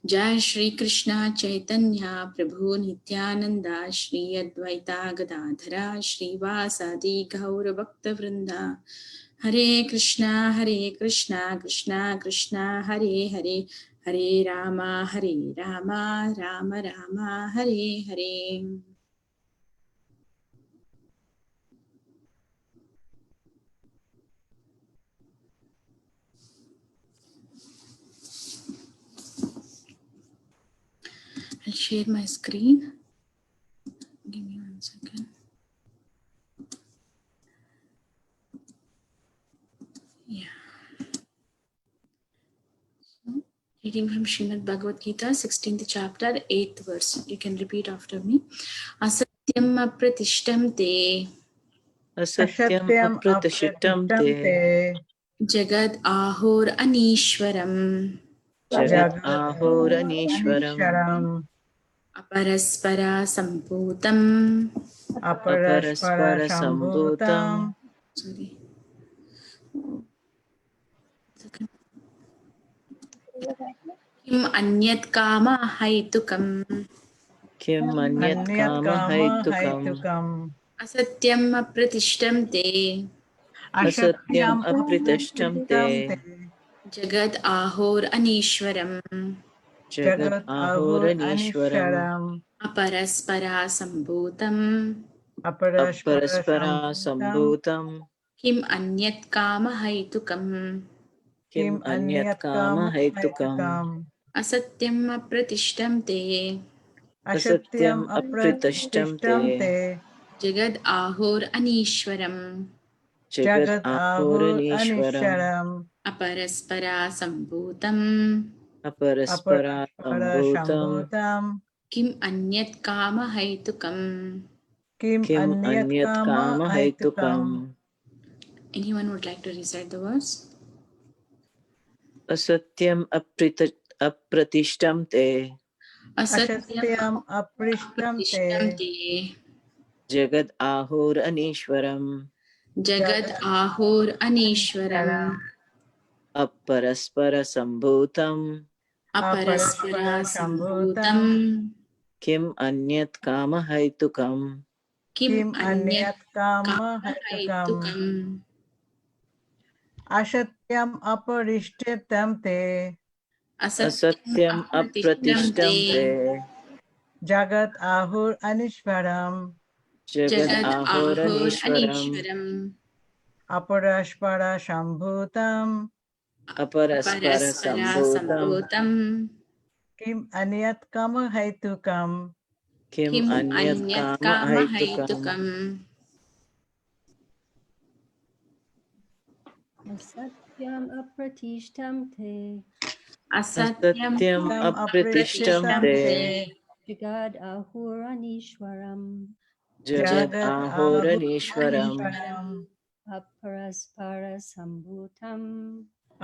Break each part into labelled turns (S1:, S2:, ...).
S1: जय श्री कृष्ण चैतन्य प्रभु नित्यानंद श्री अद्वैता गदाधरा श्रीवासादि गौर भक्त वृंदा। हरे कृष्णा कृष्णा कृष्णा हरे हरे, हरे Rama Ram Ram Hare Hare. I'll share my screen. Give me 1 second. Yeah. So, reading from Srimad Bhagavad Gita, 16th chapter, 8th verse. You can repeat after me. Asatyam apratishtam te
S2: असत्यम् अप्रतिष्ठितं ते
S1: जगद आहोर अनीश्वरम
S2: जगत् आहोरनीश्वरम्
S1: अपरस्परा सम्भूतम
S2: अपरस्परसम्भूतम्
S1: sorry किम अन्यत् काम हैतुकम
S2: किम् अन्यत् कामहैतुकम्
S1: असत्यम अप्रतिष्ठम ते
S2: असत्यम् अप्रतिष्ठं ते
S1: जगद आहोर अनीश्वरम
S2: जगत् आहोरनीश्वरम्
S1: अपरस्परा सम्भूतम
S2: अपरस्परसम्भूतम्
S1: किम अन्यत् काम हैतुकम
S2: किम् अन्यत् कामहैतुकम्
S1: असत्यम अप्रतिष्ठम ते
S2: असत्यम् अप्रतिष्ठं ते
S1: जगद आहोर अनीश्वरम
S2: जगत् आहोरनीश्वरम्
S1: अपरस्परा सम्भूतम
S2: अपरस्परसम्भूतम्
S1: किम अन्यत् काम हैतुकम।
S2: किम् अन्यत् कामहैतुकम्
S1: Anyone would like to recite the verse?
S2: असत्यम् अप्रतिष्ठं ते
S1: असत्यम अप्रतिष्ठम ते
S2: जगद् आहोरनीश्वरम्
S1: जगद आहोर अनीश्वरम
S2: अपरस्परसम्भूतम्
S1: अपरस्परा सम्भूतम
S2: किम् अन्यत् कामहैतुकम्
S1: किम अन्यत् काम हैतुकम।
S3: असत्यम अपरिष्टम ते
S2: असत्यम् अप्रतिष्ठं ते
S3: जगत आहुर अनीश्वरम
S2: जगद् आहोरनीश्वरम्
S3: अपरस्पर संभूतम
S2: अपरस्परसम्भूतम्
S3: किम अन्यत् काम हेतुकम
S2: किम् अन्यत् कामहैतुकम्
S4: असत्यम् अप्रतिष्ठं ते
S2: असत्यम् अप्रतिष्ठं ते
S4: जगद आहुरनीश्वरम्
S2: जगद् आहोरनीश्वरम्
S4: अपरस्परसम्भूतम्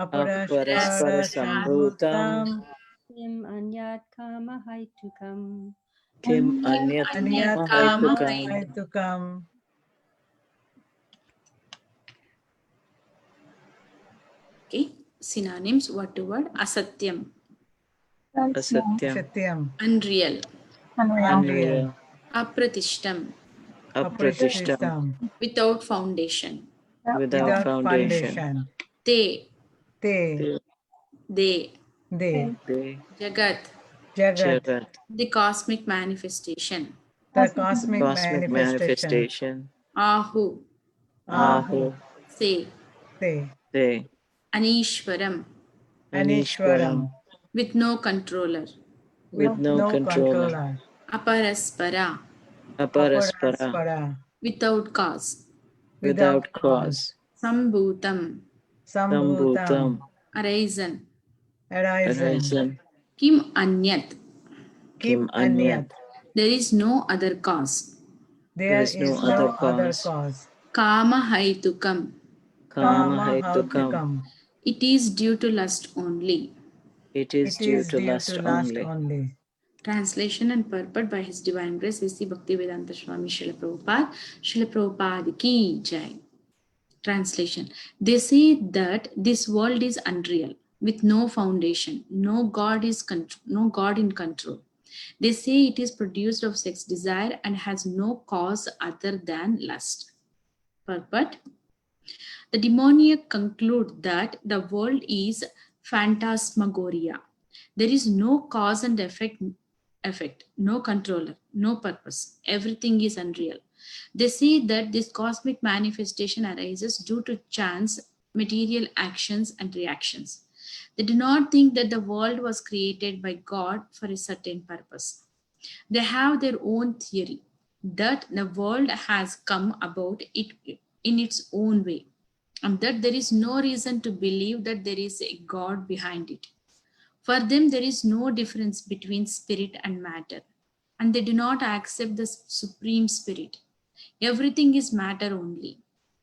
S2: अपरस्परसम्भूतम्
S4: किम् अन्यत् कामहैतुकम्
S2: किम् अन्यत् कामहैतुकम्
S1: Okay, synonyms word to word. Asatyam,
S2: असत्यम्
S1: unreal.
S2: unreal
S1: Apratishtam,
S2: अप्रतिष्ठम्
S1: without foundation.
S2: without foundation
S1: Te,
S3: ते
S1: they,
S2: they
S1: Jagat,
S2: Jagat
S1: the cosmic manifestation.
S3: the cosmic
S2: manifestation
S1: Ahu,
S2: Ahu
S1: say,
S2: Te
S1: Anishwaram,
S2: Anishwaram
S1: with no controller.
S2: with no controller
S1: Aparaspara,
S2: Aparaspara
S1: without cause.
S2: without cause
S1: Sambhutam,
S2: Sambhutam
S1: arisen.
S2: arisen
S1: Kim anyat,
S2: Kim Anyat
S1: there is no other cause.
S2: there is no other cause
S1: Kama haitukam,
S2: Kamahaitukam
S1: it is due to lust only.
S2: it is due to lust only.
S1: Translation and purport by His Divine Grace V.C. Bhaktivedanta Swami Srila Prabhupada. Srila Prabhupada ki jai. Translation. They say that this world is unreal. with no foundation. No God in control. They say it is produced of sex desire and has no cause other than lust. But the demoniac conclude that the world is phantasmagoria. There is no cause and effect, no controller, no purpose. Everything is unreal. They say that this cosmic manifestation arises due to chance, material actions, and reactions. They do not think that the world was created by God for a certain purpose. They have their own theory that the world has come about it in its own way, and that there is no reason to believe that there is a God behind it. For them, there is no difference between spirit and matter, and they do not accept the supreme spirit. Everything is matter only,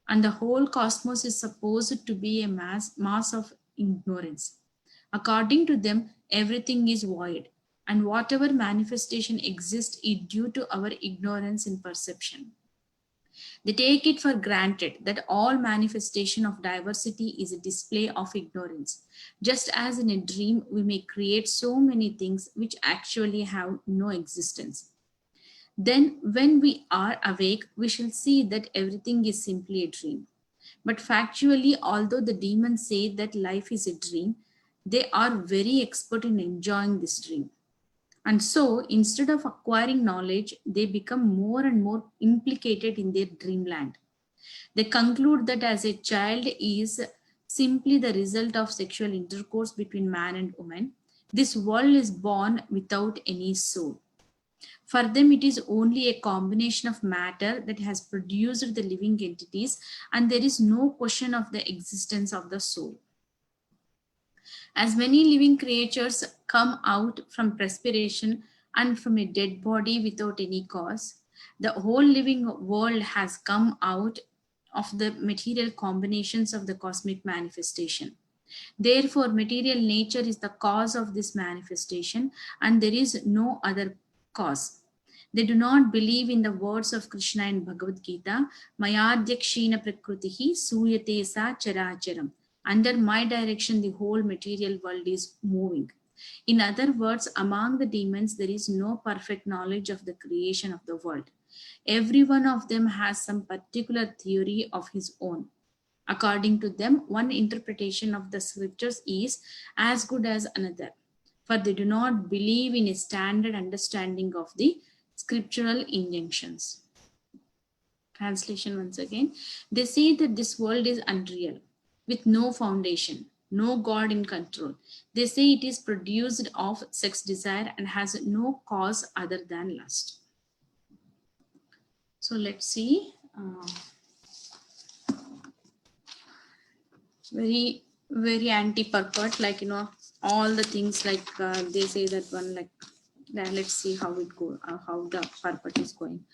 S1: and the whole cosmos is supposed to be a mass of ignorance. According to them, everything is void, and whatever manifestation exists is due to our ignorance in perception. They take it for granted that all manifestation of diversity is a display of ignorance. Just as in a dream, we may create so many things which actually have no existence. Then, when we are awake, we shall see that everything is simply a dream. But factually, although the demons say that life is a dream, they are very expert in enjoying this dream. And so, instead of acquiring knowledge, they become more and more implicated in their dreamland. They conclude that as a child is simply the result of sexual intercourse between man and woman, this world is born without any soul. For them, it is only a combination of matter that has produced the living entities, and there is no question of the existence of the soul. As many living creatures come out from perspiration and from a dead body without any cause, the whole living world has come out of the material combinations of the cosmic manifestation. Therefore, material nature is the cause of this manifestation, and there is no other cause. They do not believe in the words of Krishna in Bhagavad Gita, Mayadhyakshina prakritihi suyate sa characharam. Under my direction, the whole material world is moving. In other words, among the demons, there is no perfect knowledge of the creation of the world. Every one of them has some particular theory of his own. According to them, one interpretation of the scriptures is as good as another, for they do not believe in a standard understanding of the scriptural injunctions. Translation once again. They say that this world is unreal, with no foundation, no God in control. They say it is produced of sex desire and has no cause other than lust. So let's see. Very anti-purport, like, all the things, like they say that one, like, then let's see how it go, how the purport is going.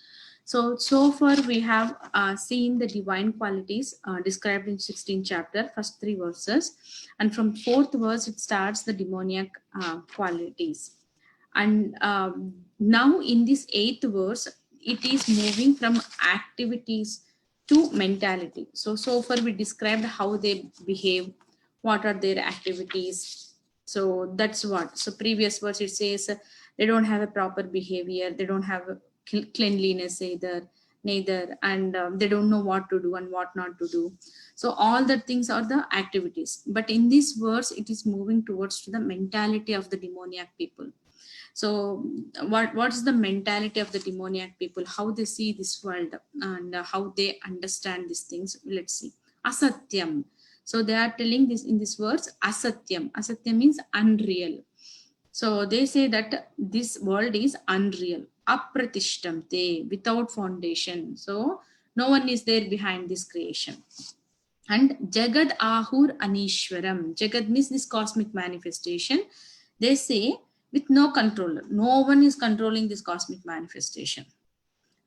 S1: So far we have seen the divine qualities described in 16th chapter, first 3 verses, and from 4th verse it starts the demoniac qualities. And now in this 8th verse, it is moving from activities to mentality. So far we described how they behave, what are their activities. So that's what. So previous verse it says they don't have a proper behavior, they don't have a cleanliness neither, and they don't know what to do and what not to do. So all the things are the activities. But in this verse, it is moving towards to the mentality of the demoniac people. So what is the mentality of the demoniac people, how they see this world, and how they understand these things? Let's see. Asatyam. So they are telling this in this verse, asatyam. Asatyam means unreal. So they say that this world is unreal. Apratishtamte, without foundation. So no one is there behind this creation. And Jagad Ahur Anishwaram. Jagad means this cosmic manifestation. They say with no controller. No one is controlling this cosmic manifestation.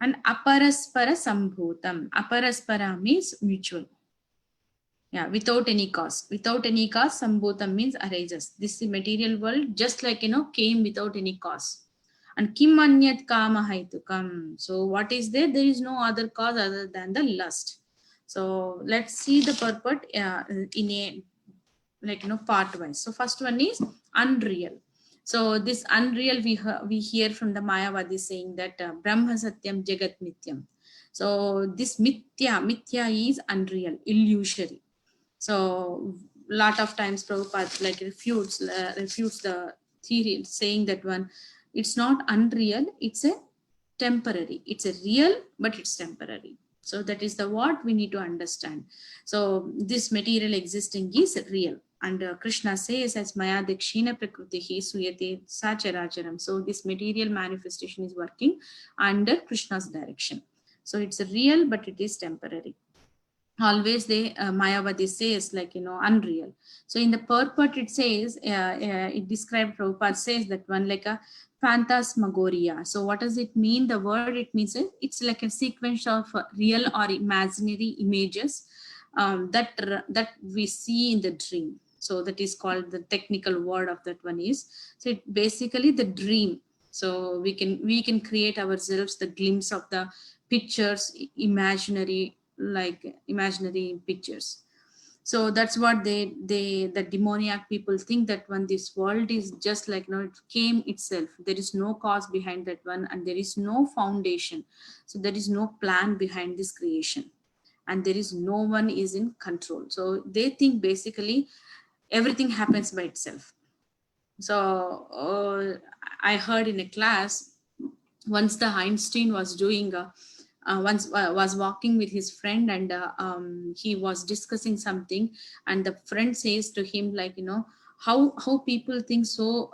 S1: And Aparaspara Sambhutam. Aparaspara means mutual. Yeah, without any cause. Without any cause, Sambhutam means arises. This material world just like, came without any cause. And Kim Anyat Kama Haitukam. So what is there? There is no other cause other than the lust. So let's see the purport in a like part wise. So first one is unreal. So this unreal we hear from the Mayavadi saying that Brahma Satyam Jagat Mityam. So this mithya is unreal, illusory. So lot of times Prabhupada like refutes the theory, saying that one, it's not unreal, it's a temporary. It's a real, but it's temporary. So that is the what we need to understand. So this material existing is real. And Krishna says, as Maya Dakshina Prakritihi Suyate Sacharacharam. So this material manifestation is working under Krishna's direction. So it's real, but it is temporary. Always they Mayavadi says like unreal. So in the purport it says it described, Prabhupada says that one like a phantasmagoria. So what does it mean? The word it means it's like a sequence of real or imaginary images that we see in the dream. So that is called, the technical word of that one is, so it basically the dream. So we can create ourselves the glimpse of the pictures, imaginary pictures. So that's what the demoniac people think, that when this world is just like it came itself, there is no cause behind that one, and there is no foundation. So there is no plan behind this creation, and there is no one is in control. So they think basically everything happens by itself. So I heard in a class once, the Einstein was doing once was walking with his friend, and he was discussing something, and the friend says to him like how people think so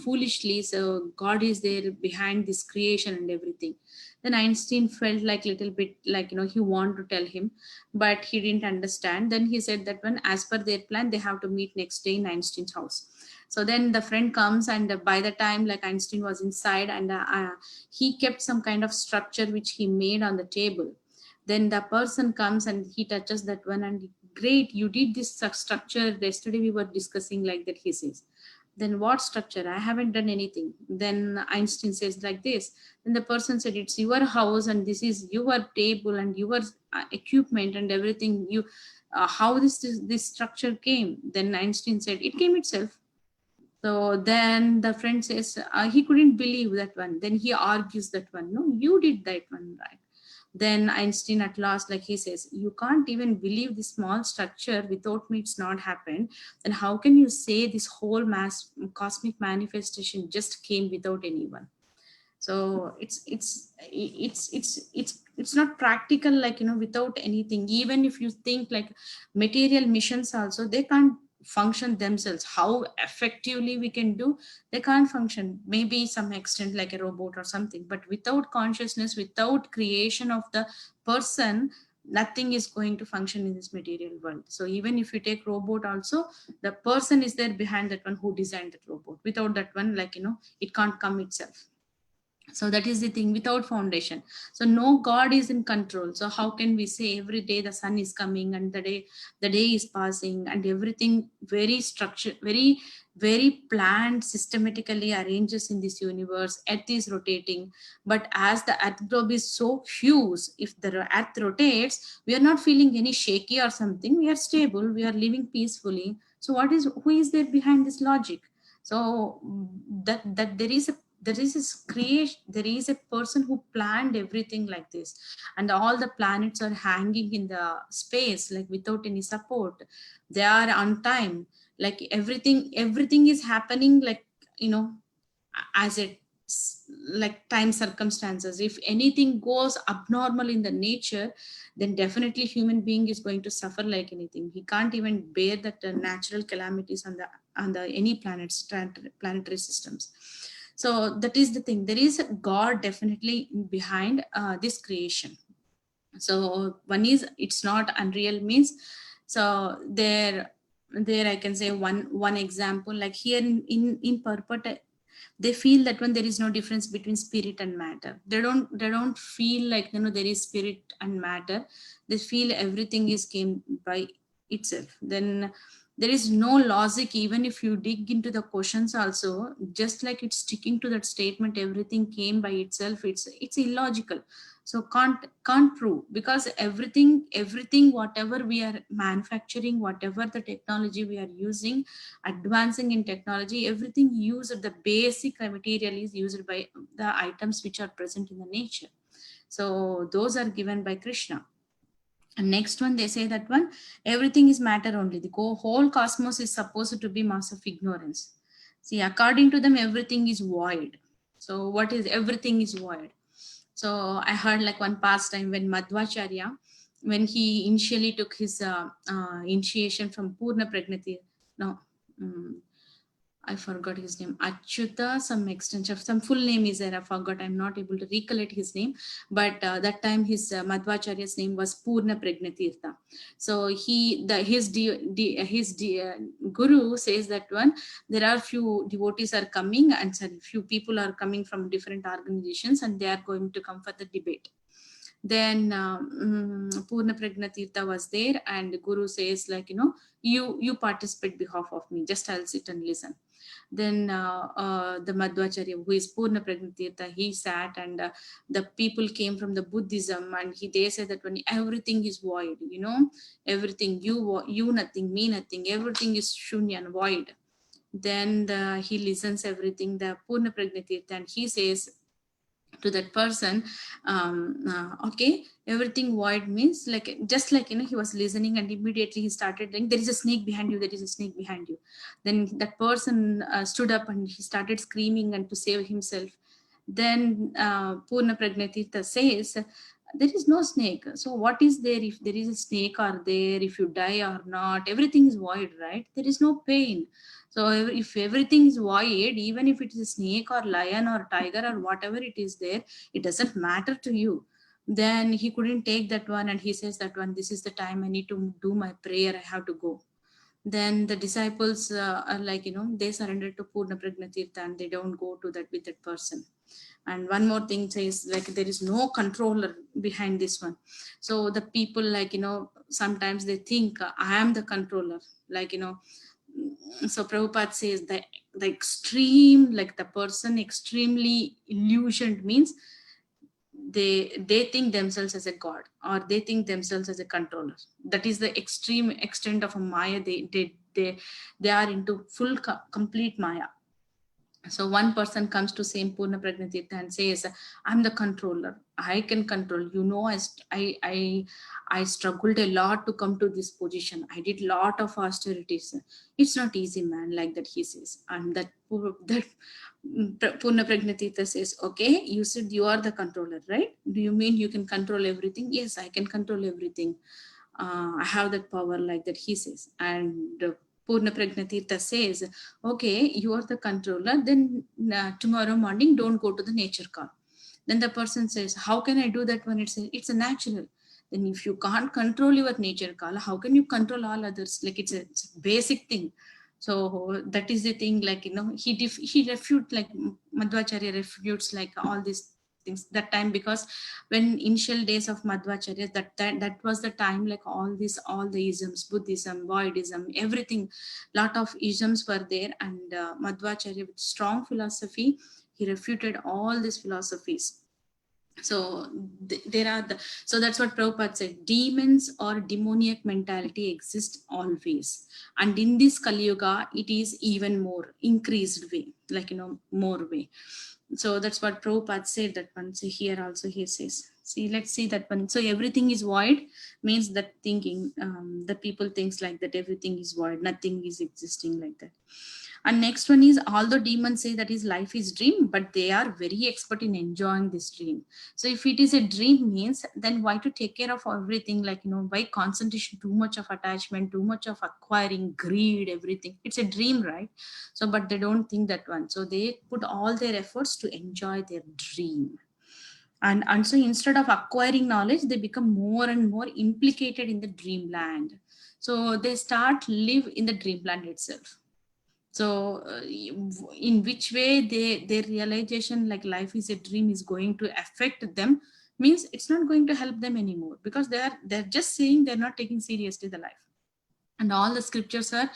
S1: foolishly, so God is there behind this creation and everything. Then Einstein felt like little bit like he wanted to tell him, but he didn't understand. Then he said that when, as per their plan, they have to meet next day in Einstein's house. So then the friend comes, and by the time like Einstein was inside, and he kept some kind of structure which he made on the table. Then the person comes and he touches that one, and great, you did this structure yesterday, we were discussing like that, he says. Then what structure? I haven't done anything. Then Einstein says like this. Then the person said, it's your house and this is your table and your equipment and everything. You how this structure came? Then Einstein said, it came itself. So then the friend says he couldn't believe that one. Then he argues that one, no, you did that one, right? Then Einstein at last, like he says, you can't even believe this small structure, without me it's not happened. Then how can you say this whole mass cosmic manifestation just came without anyone? So it's not practical, like without anything. Even if you think like material missions also, they can't function themselves. How effectively we can do, they can't function, maybe some extent like a robot or something, but without consciousness, without creation of the person, nothing is going to function in this material world. So even if you take robot also, the person is there behind that one who designed that robot. Without that one, like it can't come itself. So that is the thing, without foundation. So no God is in control. So how can we say every day the sun is coming and the day is passing and everything very structured, very planned, systematically arranges in this universe. Earth is rotating, but as the earth globe is so huge, if the earth rotates, we are not feeling any shaky or something. We are stable, we are living peacefully. So who is there behind this logic? So that there is this creation, there is a person who planned everything like this, and all the planets are hanging in the space like without any support. They are on time, like everything is happening like as it like time circumstances. If anything goes abnormal in the nature, then definitely human being is going to suffer like anything. He can't even bear that natural calamities on the any planetary systems. So that is the thing, there is a God definitely behind this creation. So one is, it's not unreal means, so there I can say one example, like here in purport, they feel that when there is no difference between spirit and matter. They don't feel like there is spirit and matter. They feel everything is came by itself. Then There is no logic, even if you dig into the questions also, just like it's sticking to that statement, everything came by itself. It's illogical. So can't prove, because everything whatever we are manufacturing, whatever the technology we are using, advancing in technology, everything used, the basic material is used by the items which are present in the nature. So those are given by Krishna. And next one, they say that one, everything is matter only. The whole cosmos is supposed to be mass of ignorance. See, according to them, everything is void. So what is everything is void? So I heard like one pastime when Madhvacharya, when he initially took his initiation from Purna Pragnati, no, I forgot his name, Achyuta, some extension, some full name is there, I forgot, I'm not able to recollect his name, but that time his Madhvacharya's name was Purna Pragnatirtha. So his guru says that one, there are few devotees are coming, and sorry, few people are coming from different organizations, and they are going to come for the debate. Then Purna Pragnatirtha was there, and the guru says like, you participate behalf of me, just I'll sit and listen. Then the Madhvacharya, who is Purna Pragnatirtha, he sat, and the people came from the Buddhism, and they said that when everything is void, everything, you nothing, me nothing, everything is shunya and void. Then he listens everything, the Purna Pragnatirtha, and he says to that person, okay, everything void means like, just like, he was listening, and immediately he started saying, there is a snake behind you, there is a snake behind you. Then that person stood up and he started screaming and to save himself. Then Purna Pragnatirtha says, there is no snake. So what is there? If there is a snake or there, if you die or not, everything is void, right? There is no pain. So if everything is void, even if it is a snake or lion or tiger or whatever it is there, it doesn't matter to you. Then he couldn't take that one, and he says that one, this is the time I need to do my prayer, I have to go. Then the disciples are like, they surrender to Purna Pragnatirtha, and they don't go to that with that person. And one more thing says like, there is no controller behind this one. So the people like, sometimes they think I am the controller, like, so Prabhupada says that the extreme, like the person extremely illusioned means they think themselves as a god, or they think themselves as a controller. That is the extreme extent of a Maya. They are into full complete Maya. So one person comes to same Purna Pragnatirtha and says, I'm the controller, I can control, I struggled a lot to come to this position, I did lot of austerities, it's not easy, man, like that he says. And that Purna Pragnatirtha says, okay, you said you are the controller, right? Do you mean you can control everything? Yes, I can control everything. I have that power, like that he says. And Purna Pragnatirtha says, okay, you are the controller, then tomorrow morning don't go to the nature call. Then the person says, how can I do that when it's a natural? Then if you can't control your nature call, how can you control all others? Like it's a basic thing. So that is the thing, like, he refutes, like Madhvacharya refutes like all these things that time, because when initial days of Madhvacharya, that was the time, like all the isms, Buddhism, Voidism, everything, lot of isms were there, and Madhvacharya with strong philosophy, he refuted all these philosophies. So so that's what Prabhupada said, demons or demoniac mentality exists always, and in this Kali Yuga it is even more increased way, like more way. So that's what Prabhupada said, that one. So here also he says, see, let's see that one. So everything is void means that thinking, the people thinks like that everything is void, nothing is existing, like that. And next one is, although demons say that his life is dream, but they are very expert in enjoying this dream. So if it is a dream means, then why to take care of everything, like, why concentration, too much of attachment, too much of acquiring, greed, everything. It's a dream, right? So, but they don't think that one. So they put all their efforts to enjoy their dream. And so instead of acquiring knowledge, they become more and more implicated in the dreamland. So they start live in the dreamland itself. So in which way their realization, like life is a dream, is going to affect them, means it's not going to help them anymore, because they're just saying, they're not taking seriously the life. And all the scriptures are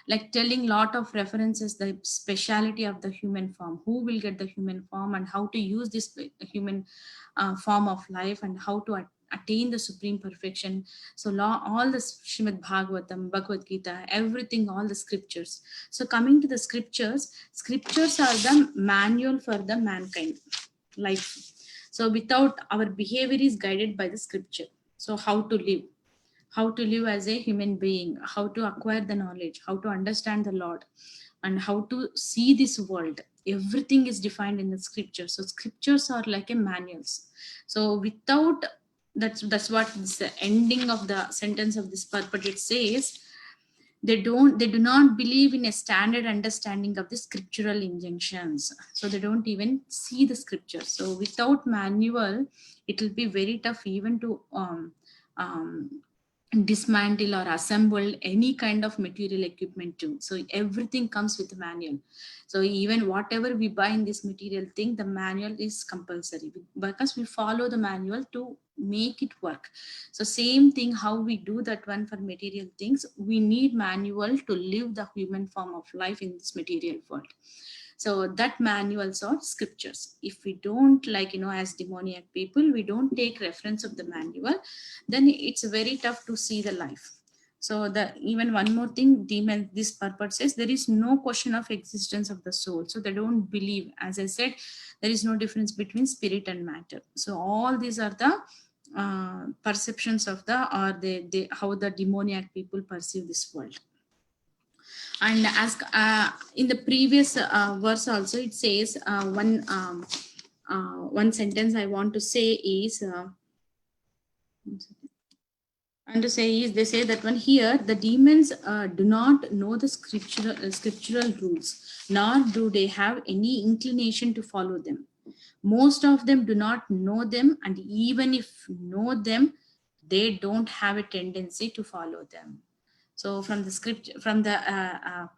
S1: like telling lot of references, the speciality of the human form, who will get the human form, and how to use this human form of life, and how to attain the supreme perfection. So all the Srimad Bhagavatam, Bhagavad Gita, everything, all the scriptures. So coming to the scriptures, scriptures are the manual for the mankind life. So without, our behavior is guided by the scripture. So how to live as a human being, how to acquire the knowledge, how to understand the Lord, and how to see this world. Everything is defined in the scripture. So scriptures are like a manuals. So without, that's what this ending of the sentence of this purport, it says, they do not believe in a standard understanding of the scriptural injunctions. So they don't even see the scripture. So without manual, it will be very tough even to dismantle or assemble any kind of material equipment too. So everything comes with a manual. So even whatever we buy in this material thing, the manual is compulsory, because we follow the manual to make it work. So same thing, how we do that one for material things, we need manual to live the human form of life in this material world. So that manuals are scriptures. If we don't, like, as demoniac people, we don't take reference of the manual, then it's very tough to see the life. So even one more thing, demon, this purpose says there is no question of existence of the soul. So they don't believe, as I said, there is no difference between spirit and matter. So all these are the perceptions of how the demoniac people perceive this world. And as in the previous verse also, it says one sentence I want to say is they say that one here, the demons do not know the scriptural rules, nor do they have any inclination to follow them. Most of them do not know them, and even if know them, they don't have a tendency to follow them. So from the script, from the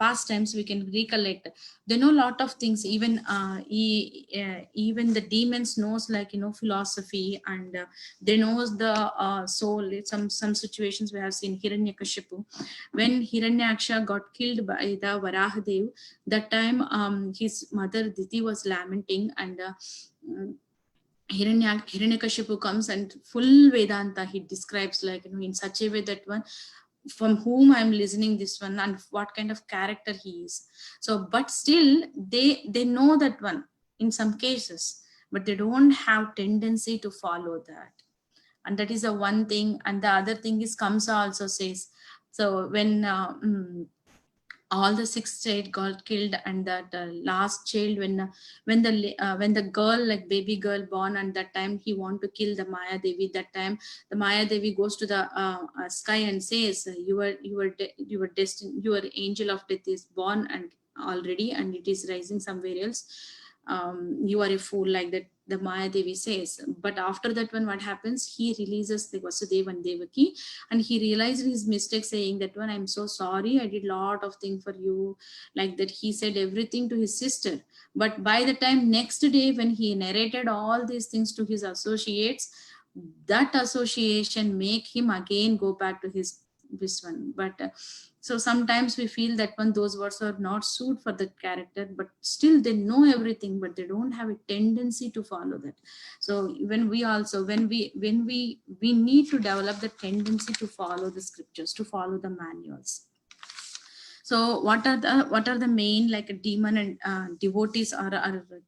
S1: past times, we can recollect, they know a lot of things. Even even the demons knows, like, philosophy, and they knows the soul. Some situations we have seen Hiranyakashipu, when Hiranyaksha got killed by the Varahadev, that time his mother Diti was lamenting, and Hiranyakashipu comes and full Vedanta he describes, like, in such a way that one, from whom I'm listening this one, and what kind of character he is. So, but still they know that one in some cases, but they don't have tendency to follow that. And that is the one thing. And the other thing is, Kamsa also says, so when all the 6 child got killed, and that last child, when the girl, like baby girl born, and that time he want to kill the Maya Devi, that time the Maya Devi goes to the sky and says, you were destined, your angel of death is born and already, and it is rising somewhere else. You are a fool, like that the Maya Devi says. But after that one, what happens, he releases the Vasudeva and Devaki, and he realized his mistake, saying that one, I'm so sorry, I did lot of things for you, like that. He said everything to his sister. But by the time next day, when he narrated all these things to his associates, that association make him again go back to his this one. But so sometimes we feel that when those words are not suit for the character, but still they know everything, but they don't have a tendency to follow that. So when we also, when we need to develop the tendency to follow the scriptures, to follow the manuals. So what are the main, like, a demon and devotees or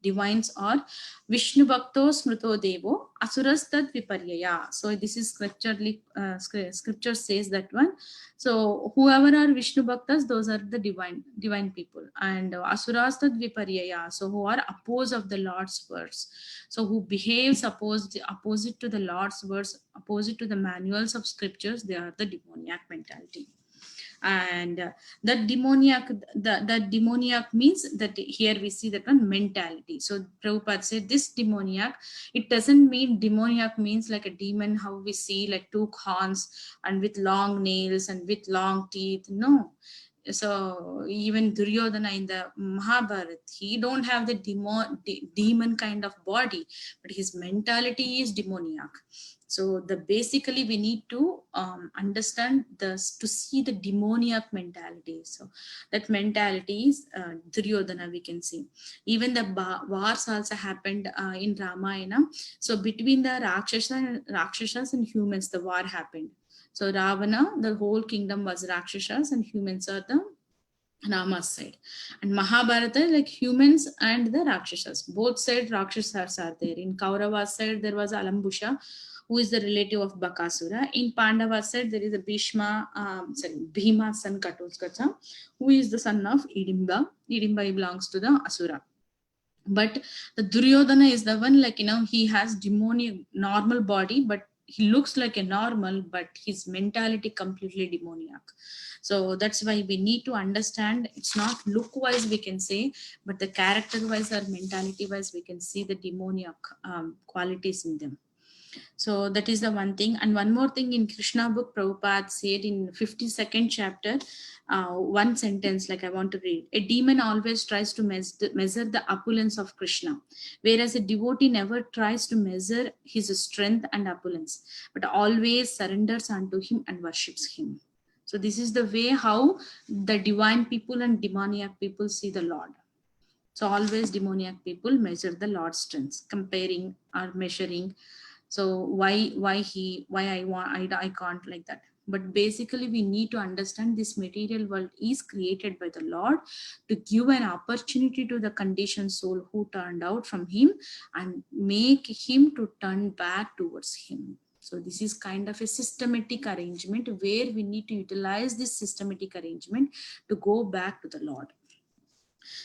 S1: divines, or Vishnu Bhakto Smrito Devo Asurastad Viparyaya. So this is scripture says that one. So whoever are Vishnu Bhaktas, those are the divine people, and Asurastad Viparyaya, so who are opposed of the Lord's words, so who behaves opposite to the Lord's words, opposite to the manuals of scriptures, they are the demoniac mentality. And that demoniac means that here we see that one mentality. So Prabhupada said this demoniac, it doesn't mean demoniac means like a demon, how we see like 2 horns and with long nails and with long teeth. No, So even Duryodhana in the Mahabharata, he don't have the demon kind of body, but his mentality is demoniac. So the basically we need to understand this to see the demoniac mentality. So that mentality is Duryodhana, we can see. Even the wars also happened in Ramayana. So between the Rakshasas and humans, the war happened. So Ravana, the whole kingdom was Rakshasas and humans are the Rama's side. And Mahabharata, like humans and the Rakshasas. Both sides Rakshasas are there. In Kaurava's side, there was Alambusha, who is the relative of Bakasura. In Pandava's side, there is a Bhima's son Katoskatha, who is the son of Idimba. Idimba belongs to the Asura. But the Duryodhana is the one, like, he has demoniac normal body, but he looks like a normal, but his mentality completely demoniac. So that's why we need to understand, it's not look wise we can say, but the character wise or mentality wise we can see the demoniac qualities in them. So that is the one thing. And one more thing in Krishna book, Prabhupada said in 52nd chapter, one sentence, like I want to read. A demon always tries to measure the opulence of Krishna, whereas a devotee never tries to measure his strength and opulence, but always surrenders unto him and worships him. So this is the way how the divine people and demoniac people see the Lord. So always demoniac people measure the Lord's strength, comparing or measuring. So why I can't, like that. But basically we need to understand this material world is created by the Lord to give an opportunity to the conditioned soul who turned out from him and make him to turn back towards him. So this is kind of a systematic arrangement where we need to utilize this systematic arrangement to go back to the Lord.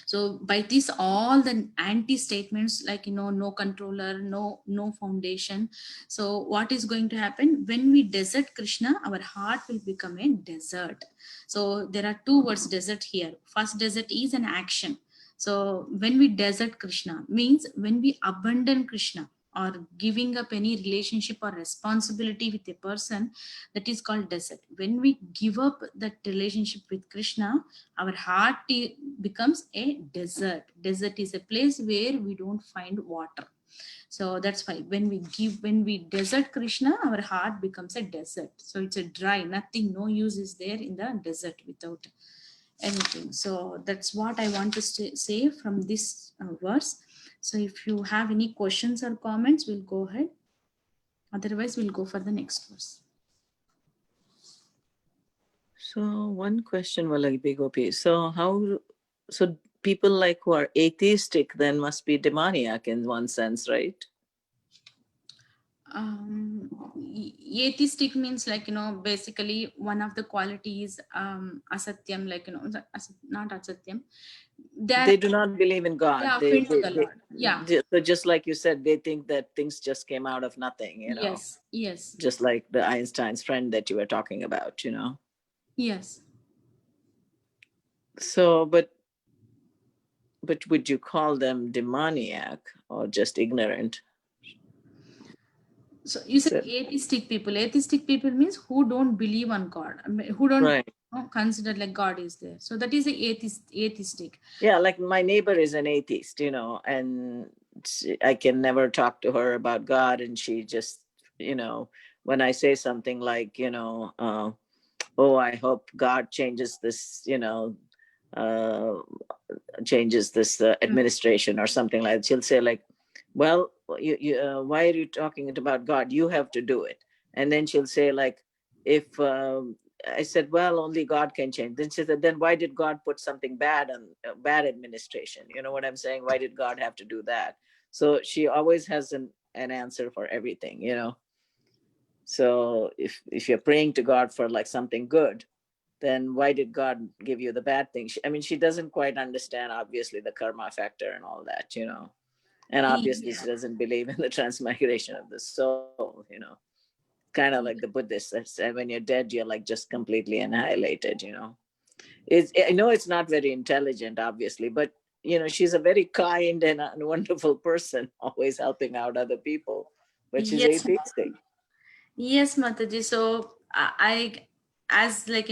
S1: So by this, all the anti statements, like, no controller, no foundation. So what is going to happen when we desert Krishna? Our heart will become a desert. So there are two words desert here. First, desert is an action. So when we desert Krishna means when we abandon Krishna or giving up any relationship or responsibility with a person, that is called desert. When we give up that relationship with Krishna, our heart becomes a desert. Desert is a place where we don't find water. So that's why when we desert Krishna, our heart becomes a desert. So it's a dry, nothing, no use is there in the desert without anything. So that's what I want to say from this verse. So if you have any questions or comments, we'll go ahead. Otherwise, we'll go for the next verse.
S2: So one question, Vallabhi Gopi. So people like who are atheistic then must be demoniac in one sense, right?
S1: Atheistic means, like, basically one of the qualities asatyam, like, not asatyam.
S2: They do not believe in God.
S1: They offend the Lord. Yeah.
S2: So just like you said, they think that things just came out of nothing,
S1: Yes.
S2: Just like the Einstein's friend that you were talking about,
S1: Yes.
S2: So, but would you call them demoniac or just ignorant?
S1: So you said atheistic people. Atheistic people means who don't believe on God, who don't consider like God is there. So that is a atheistic.
S2: Yeah, like my neighbor is an atheist, and I can never talk to her about God, and she just, when I say something like, oh, I hope God changes this, changes this administration or something like that, she'll say like, well, why are you talking about God? You have to do it. And then she'll say like, if I said, well, only God can change. Then she said, then why did God put something bad on bad administration? You know what I'm saying? Why did God have to do that? So she always has an answer for everything, So if you're praying to God for like something good, then why did God give you the bad thing? She doesn't quite understand, obviously, the karma factor and all that, And obviously she doesn't believe in the transmigration of the soul, Kind of like the Buddhists that said when you're dead, you're like just completely annihilated, I know it's not very intelligent, obviously, but she's a very kind and wonderful person, always helping out other people, but she's atheistic.
S1: Yes, Mataji. So I as like,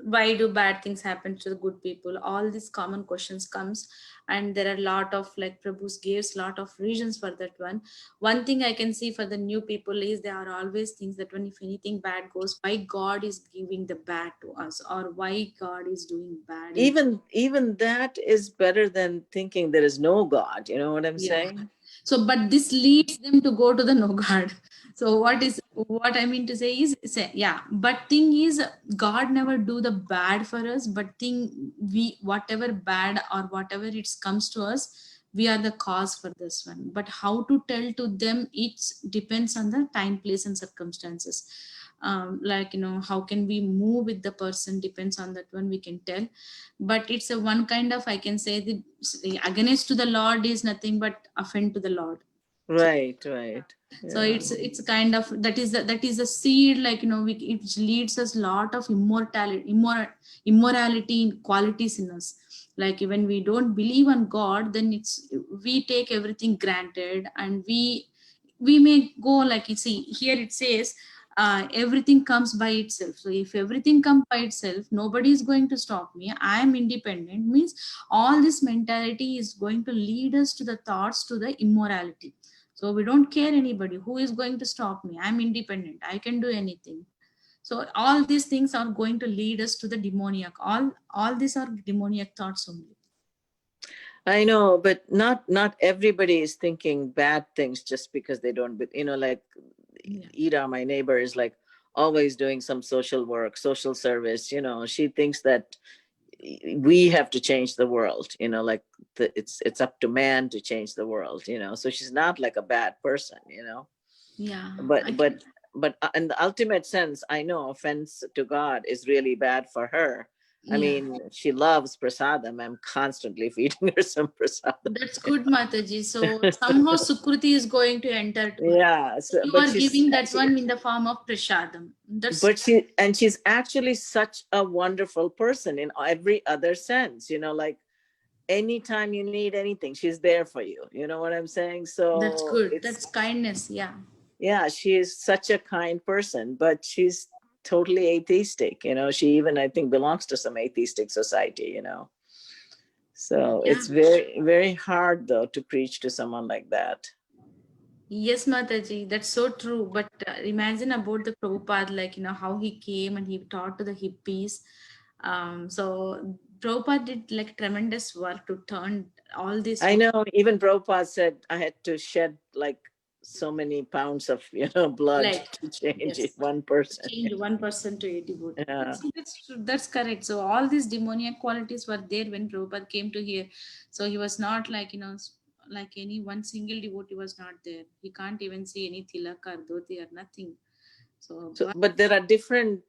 S1: why do bad things happen to the good people? All these common questions comes, and there are a lot of, like Prabhu's gives lot of reasons for that one. One thing I can see for the new people is there are always things that when if anything bad goes, why God is giving the bad to us, or why God is doing bad.
S2: Even that is better than thinking there is no God. You know what I'm
S1: Yeah.
S2: saying?
S1: So, but this leads them to go to the no God. So what I mean to say is, yeah, but thing is, God never do the bad for us, but thing we, whatever bad or whatever it comes to us, we are the cause for this one. But how to tell to them, it depends on the time, place, and circumstances. Like, how can we move with the person depends on that one, we can tell. But it's a one kind of, I can say, the against to the Lord is nothing but offend to the Lord.
S2: Right.
S1: So
S2: Yeah.
S1: it's kind of, that is a seed, like, it leads us lot of immorality in qualities in us. Like when we don't believe on God, then we take everything granted, and we may go, like, you see here it says, everything comes by itself. So if everything comes by itself, nobody is going to stop me, I am independent, means all this mentality is going to lead us to the thoughts to the immorality. So we don't care anybody who is going to stop me, I'm independent, I can do anything. So all these things are going to lead us to the demoniac. All these are demoniac thoughts only.
S2: I know, but not everybody is thinking bad things just because they don't. Like
S1: Yeah.
S2: Ida, my neighbor, is like always doing some social work, social service. She thinks that we have to change the world. Like it's up to man to change the world. So she's not like a bad person.
S1: Yeah,
S2: But
S1: I
S2: but
S1: can.
S2: but in the ultimate sense, I know offense to God is really bad for her. I
S1: Yeah,
S2: mean, she loves prasadam. I'm constantly feeding her some prasadam.
S1: that's good, Mataji. So somehow Sukruti is going to enter to her.
S2: Yeah,
S1: You
S2: but
S1: are giving that one in the form of prashadam. That's
S2: she's actually such a wonderful person in every other sense. Like anytime you need anything, she's there for you. You know what I'm saying?
S1: that's
S2: So
S1: good.
S2: it's
S1: That's kindness. Yeah.
S2: yeah, she is such a kind person, but she's totally atheistic. She even, I think, belongs to some atheistic society. So
S1: Yeah.
S2: it's very, very hard though to preach to someone like that.
S1: Yes, Mataji, that's so true. But imagine about the Prabhupada, like, how he came and he taught to the hippies. So Prabhupada did like tremendous work to turn all this
S2: I
S1: work.
S2: know, even Prabhupada said I had to shed like so many pounds of blood
S1: Like,
S2: to change it,
S1: yes,
S2: one
S1: to
S2: person.
S1: change 1% to a devotee.
S2: Yeah.
S1: That's true. That's correct. So all these demoniac qualities were there when Prabhupada came to here. So he was not like, like any one single devotee was not there. He can't even see any tilak or dhoti or nothing. So,
S2: So, but there are different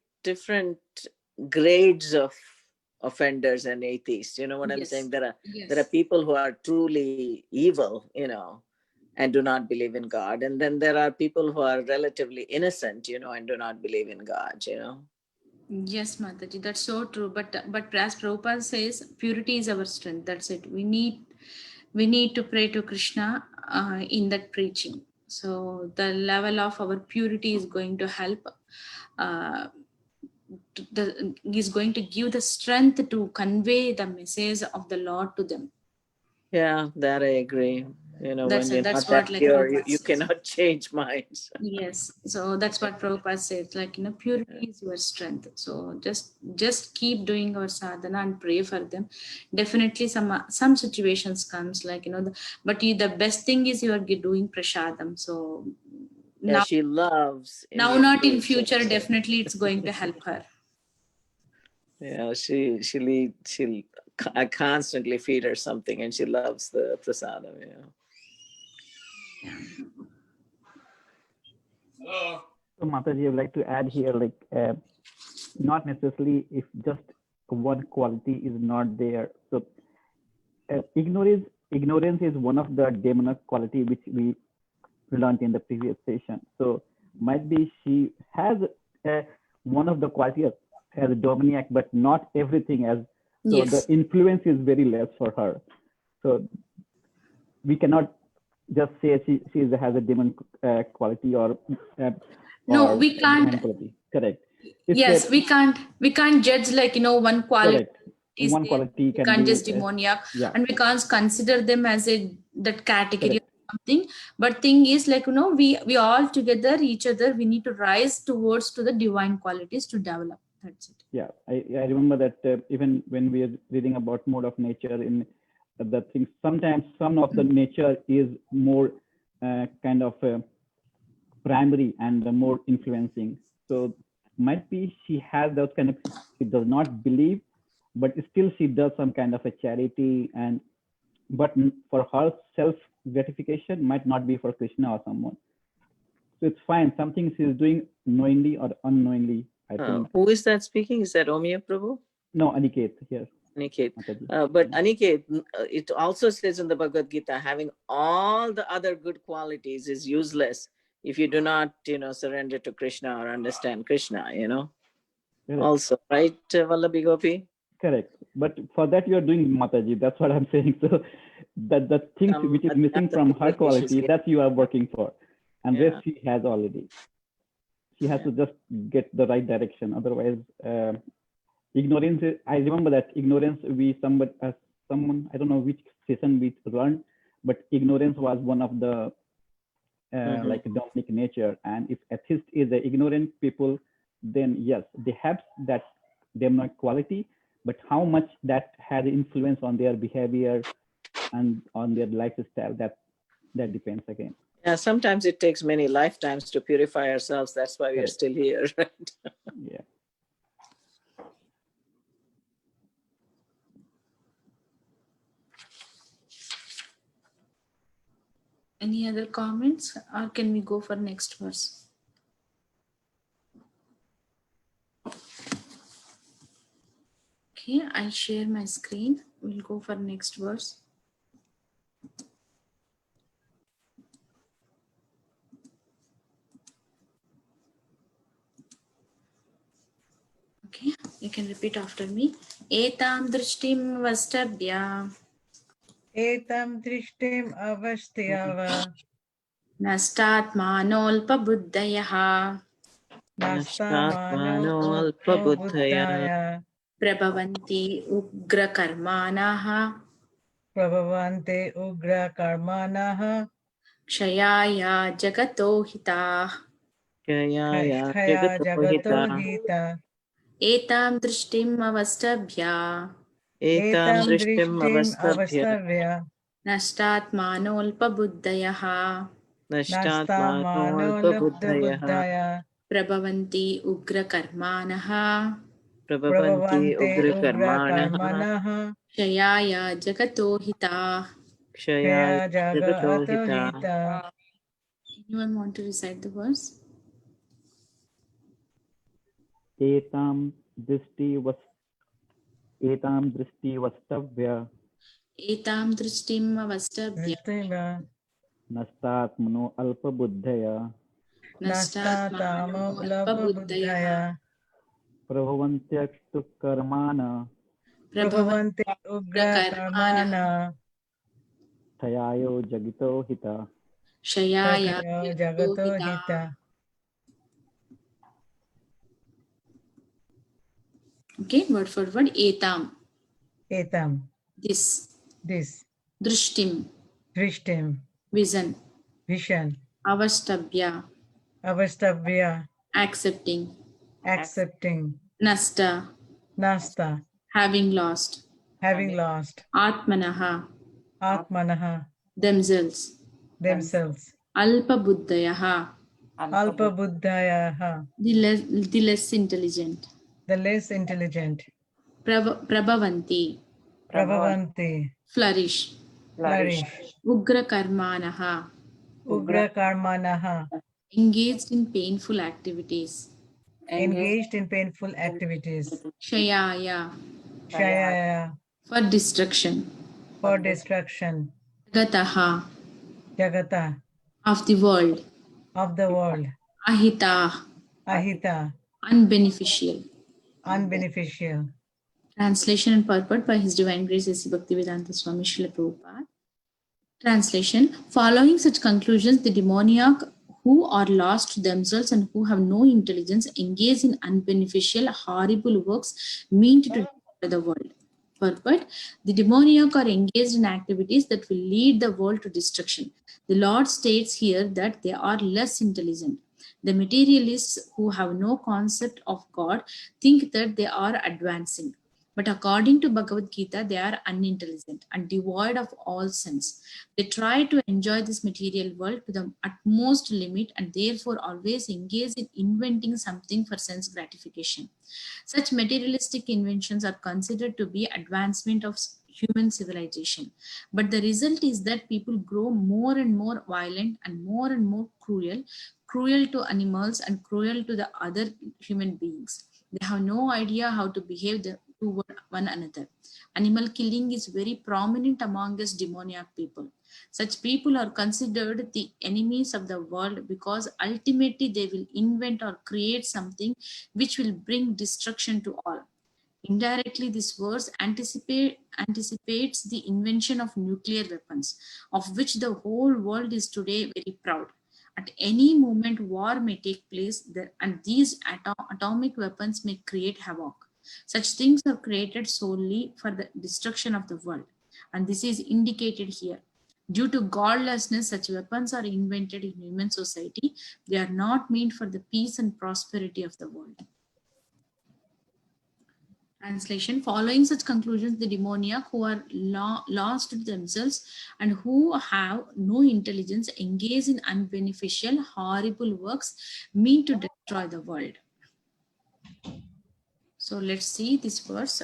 S2: grades of offenders and atheists. You know what I'm
S1: yes,
S2: saying? There are
S1: yes,
S2: people who are truly evil, and do not believe in God, and then there are people who are relatively innocent, and do not believe in God.
S1: yes, Mataji, that's so true. But as Prabhupada says, purity is our strength. That's it. We need to pray to Krishna in that preaching. So the level of our purity is going to help. Uh, is going to give the strength to convey the message of the Lord to them.
S2: Yeah, that I agree.
S1: That's
S2: When
S1: it.
S2: you're
S1: That's
S2: not
S1: what
S2: that
S1: like
S2: pure,
S1: Prabhupada
S2: you
S1: says.
S2: cannot change minds.
S1: Yes, so that's what Prabhupada said. Like, purity is your strength. So just keep doing our sadhana and pray for them. Definitely, some situations comes, like, the best thing is you are doing prashadam. So
S2: Yeah,
S1: now
S2: she loves
S1: now
S2: Indian
S1: not in
S2: food. So
S1: future, definitely it's going to help her.
S2: yeah, I constantly feed her something, and she loves the prasadam.
S5: So Mataji, I would like to add here, like not necessarily if just one quality is not there. So ignorance is one of the demonic quality which we learned in the previous session. So might be she has one of the qualities as a demoniac, but not everything as. So the
S1: Yes.
S5: influence is very less for her. So we cannot just say she has a demon quality or
S1: No, we can't.
S5: divine quality. Correct. It's
S1: Yes,
S5: a-
S1: we can't judge like, you know, one quality
S5: correct.
S1: is
S5: One
S1: there.
S5: quality
S1: We
S5: can
S1: can't
S5: be
S1: just demoniac,
S5: yeah,
S1: and we can't consider them as a that category
S5: correct.
S1: or something. But thing is, like, you know, we all together, each other, we need to rise towards to the divine qualities to develop. That's it.
S5: Yeah, I remember that even when we are reading about mode of nature in the things, sometimes some of the nature is more kind of primary and more influencing. So might be she has those kind of, she does not believe, but still she does some kind of a charity, and but for her self gratification might not be for Krishna or someone. So it's fine. Something she's doing knowingly or unknowingly, I think.
S2: Who is that speaking? Is that Omiya Prabhu?
S5: No, Aniket here.
S2: Aniket.
S5: Mataji.
S2: But Aniket, it also says in the Bhagavad Gita, having all the other good qualities is useless if you do not, you know, surrender to Krishna or understand Krishna, you know.
S5: Correct.
S2: Also, right, Vallabhi Gopi?
S5: Correct. But for that you are doing Mataji. That's what I'm saying. So that the things which is missing from her quality, that you are working for, and rest she has already. She has to just get the right direction. Otherwise, ignorance. I remember that ignorance. Someone I don't know which session we learned, but ignorance was one of the like demonic nature. And if atheist is the ignorant people, then yes, they have that demonic quality. But how much that had influence on their behavior and on their lifestyle, that depends again.
S2: Yeah, sometimes it takes many lifetimes to purify ourselves. That's why we are still here, right?
S5: Yeah.
S1: Any other comments, or can we go for next verse? Okay, I share my screen. We'll go for next verse. Okay, you can repeat after me. Etam drishtim vastabhya
S3: Etam drishtim avasthiyava
S1: nastatmanolpabuddhayaha
S3: nastamano
S2: Nashtatmano
S3: buddhaya
S1: prabhavanti ugrakarmanaha
S3: prabhavante ugra karmanaha
S1: kshayaya jagato hitah.
S2: Kaya
S3: khaya jagato
S2: Jagatohita.
S3: hita.
S1: Etam drishtim avastabhya
S2: Etam
S3: Etam
S2: drishtim
S3: drishtim
S2: avastavya.
S3: avastavya
S1: nashtatmanolpabuddhayaha
S3: nastamano
S2: Nashtatmano
S3: buddhaya
S1: prabhavanti ugrakarmanaha
S2: Prabhavanti
S3: prabhavante ugra
S2: Ugrakarmanaha
S3: karmanaha
S1: kshayaya jagato hitah.
S2: Kshayaya
S3: khaya jagato
S2: Jagatohita.
S3: hita.
S1: Anyone want to recite the verse?
S5: Etam drishti vastavya
S1: Etam drishtim avastabhya
S3: Drishtiva
S5: nastatmano alpa buddhaya
S3: nastatamo lapa buddhaya
S5: prabhavantyak karmana
S3: prabhavante ugra karmana
S5: thayayo jagito hita.
S1: Shayaya
S3: khaya jagato hita.
S1: Okay, word for word. Etam,
S3: Etam,
S1: this.
S3: this,
S1: Drishtim,
S3: drishtim,
S1: vision.
S3: vision,
S1: Avastabhya,
S3: avastavya,
S1: accepting.
S3: accepting,
S1: Nasta,
S3: nasta,
S1: having lost.
S3: having lost,
S1: Atmanaha,
S3: atmanaha,
S1: themselves.
S3: themselves,
S1: Alpa buddhayaha,
S3: alpa buddhayaha,
S1: the less intelligent.
S3: the less intelligent,
S1: Prabhavanti,
S3: prabhavanti,
S1: flourish.
S3: flourish,
S1: Ugra karmanaha,
S3: ugra karmanaha,
S1: engaged in painful activities.
S3: engaged in painful activities,
S1: Shayaya,
S3: shayaya,
S1: for destruction.
S3: for destruction,
S1: Gataha,
S3: jagata,
S1: of the world.
S3: of the world,
S1: Ahita,
S3: ahita,
S1: unbeneficial.
S3: unbeneficial.
S1: Translation and purport by His Divine Grace A.C. Bhaktivedanta Swami Srila Prabhupada. Translation: following such conclusions, the demoniac who are lost themselves and who have no intelligence engage in unbeneficial, horrible works meant to destroy the world. Purport: the demoniac are engaged in activities that will lead the world to destruction. The Lord states here that they are less intelligent. The materialists who have no concept of God think that they are advancing. But according to Bhagavad Gita, they are unintelligent and devoid of all sense. They try to enjoy this material world to the utmost limit and therefore always engage in inventing something for sense gratification. Such materialistic inventions are considered to be advancement of human civilization. But the result is that people grow more and more violent and more cruel, cruel to animals and cruel to the other human beings. They have no idea how to behave toward one another. Animal killing is very prominent among these demoniac people. Such people are considered the enemies of the world because ultimately they will invent or create something which will bring destruction to all. Indirectly, this verse anticipates the invention of nuclear weapons, of which the whole world is today very proud. At any moment, war may take place, and these atomic weapons may create havoc. Such things are created solely for the destruction of the world, and this is indicated here. Due to godlessness, such weapons are invented in human society. They are not meant for the peace and prosperity of the world. Translation: following such conclusions, the demoniac who are lost to themselves and who have no intelligence engage in unbeneficial, horrible works meant to destroy the world. So let's see this verse.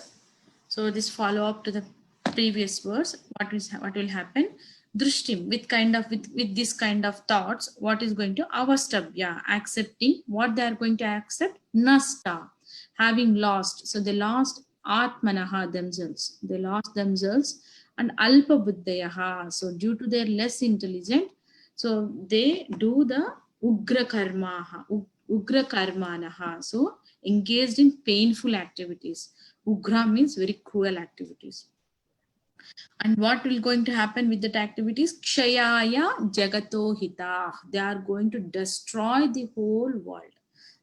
S1: So this follow up to the previous verse. What will happen? Drishtim, with this kind of thoughts, what is going to avastabhya, accepting what they are going to accept, nasta, having lost. So they lost atmanaha, themselves. They lost themselves, and alpa buddhayaha. So due to their less intelligent, so they do the ugra karmaha, ugra karmanaha. So engaged in painful activities. Ugra means very cruel activities. And what will going to happen with that activities? Kshayaya jagato hita. They are going to destroy the whole world.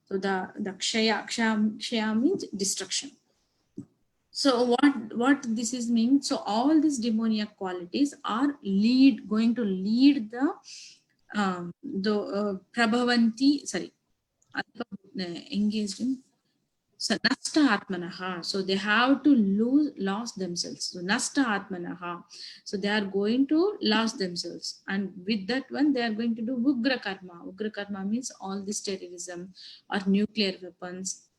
S1: So the kshaya means destruction. So what this is mean? So all these demoniac qualities are going to lead the prabhavanti, engaged in. So nasta atmanaha. So they have to lose themselves. So nasta atmanaha. So they are going to lose themselves. And with that one, they are going to do ugra karma. Ugra karma means all this terrorism or nuclear weapons.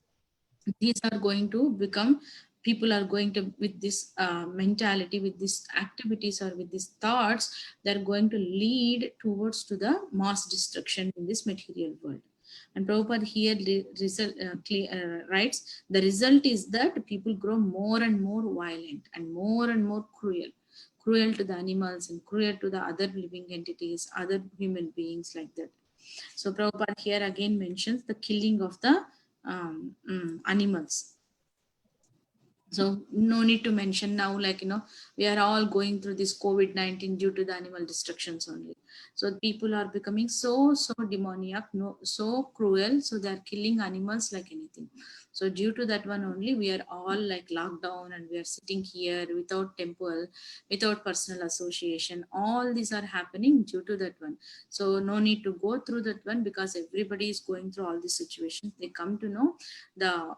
S1: These are going to become, people are going to, with this mentality, with these activities or with these thoughts, they're going to lead towards to the mass destruction in this material world. And Prabhupada here writes, the result is that people grow more and more violent and more cruel to the animals and cruel to the other living entities, other human beings, like that. So Prabhupada here again mentions the killing of the animals. So no need to mention now, like, we are all going through this COVID-19 due to the animal destructions only. So people are becoming so demoniac, so cruel. So they are killing animals like anything. So due to that one only, we are all like locked down and we are sitting here without temple, without personal association. All these are happening due to that one. So no need to go through that one, because everybody is going through all these situations. They come to know the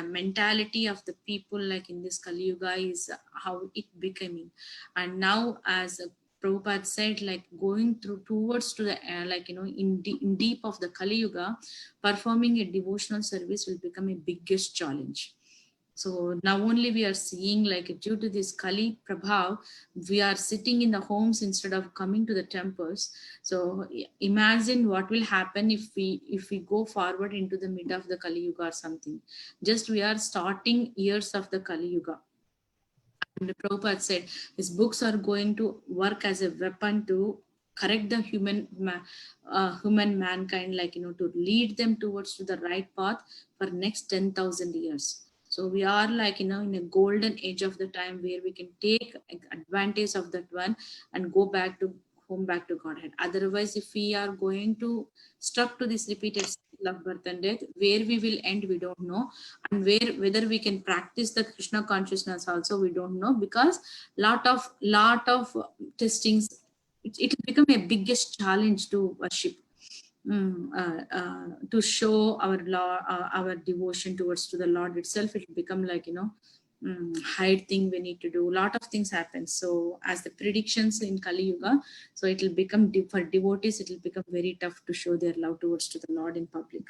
S1: mentality of the people, like in this Kali Yuga, is how it becoming. And now, as Prabhupada said, like going towards to the in deep of the Kali Yuga, performing a devotional service will become a biggest challenge. So now only we are seeing, like, due to this Kali Prabhav, we are sitting in the homes instead of coming to the temples. So imagine what will happen if we go forward into the mid of the Kali Yuga or something. Just we are starting years of the Kali Yuga. And Prabhupada said his books are going to work as a weapon to correct the human mankind, like, to lead them towards to the right path for next 10,000 years. So we are like, in a golden age of the time where we can take advantage of that one and go back to home back to Godhead. Otherwise, if we are going to stuck to this repeated cycle of birth and death, where we will end, we don't know, and whether we can practice the Krishna consciousness also, we don't know, because lot of testings. It will become a biggest challenge to worship. To show our law, our devotion towards to the Lord itself, it will become like, hide thing we need to do. A lot of things happen. So as the predictions in Kali Yuga, so it will become for devotees, it will become very tough to show their love towards to the Lord in public.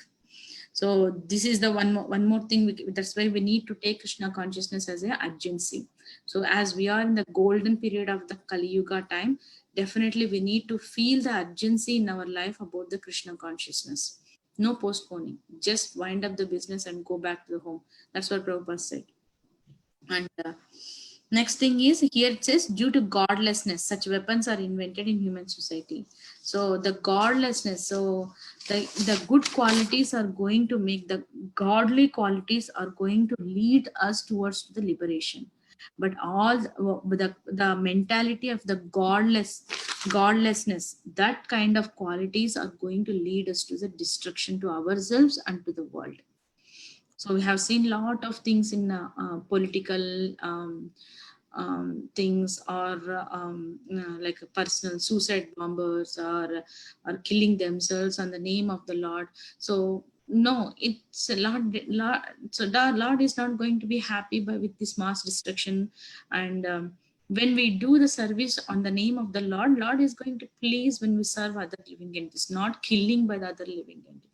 S1: So this is the one more thing. That's why we need to take Krishna consciousness as a urgency. So as we are in the golden period of the Kali Yuga time, definitely we need to feel the urgency in our life about the Krishna consciousness. No postponing. Just wind up the business and go back to the home. That's what Prabhupada said. And next thing is, here it says, due to godlessness, such weapons are invented in human society. So the godlessness, so the good qualities are going to make, the godly qualities are going to lead us towards the liberation. But all the mentality of the godlessness, that kind of qualities are going to lead us to the destruction to ourselves and to the world. So we have seen a lot of things in political things, or like personal suicide bombers, or killing themselves on the name of the Lord. So no, it's a lot. So the Lord is not going to be happy with this mass destruction. And when we do the service on the name of the Lord, Lord is going to please when we serve other living entities, not killing by the other living entities.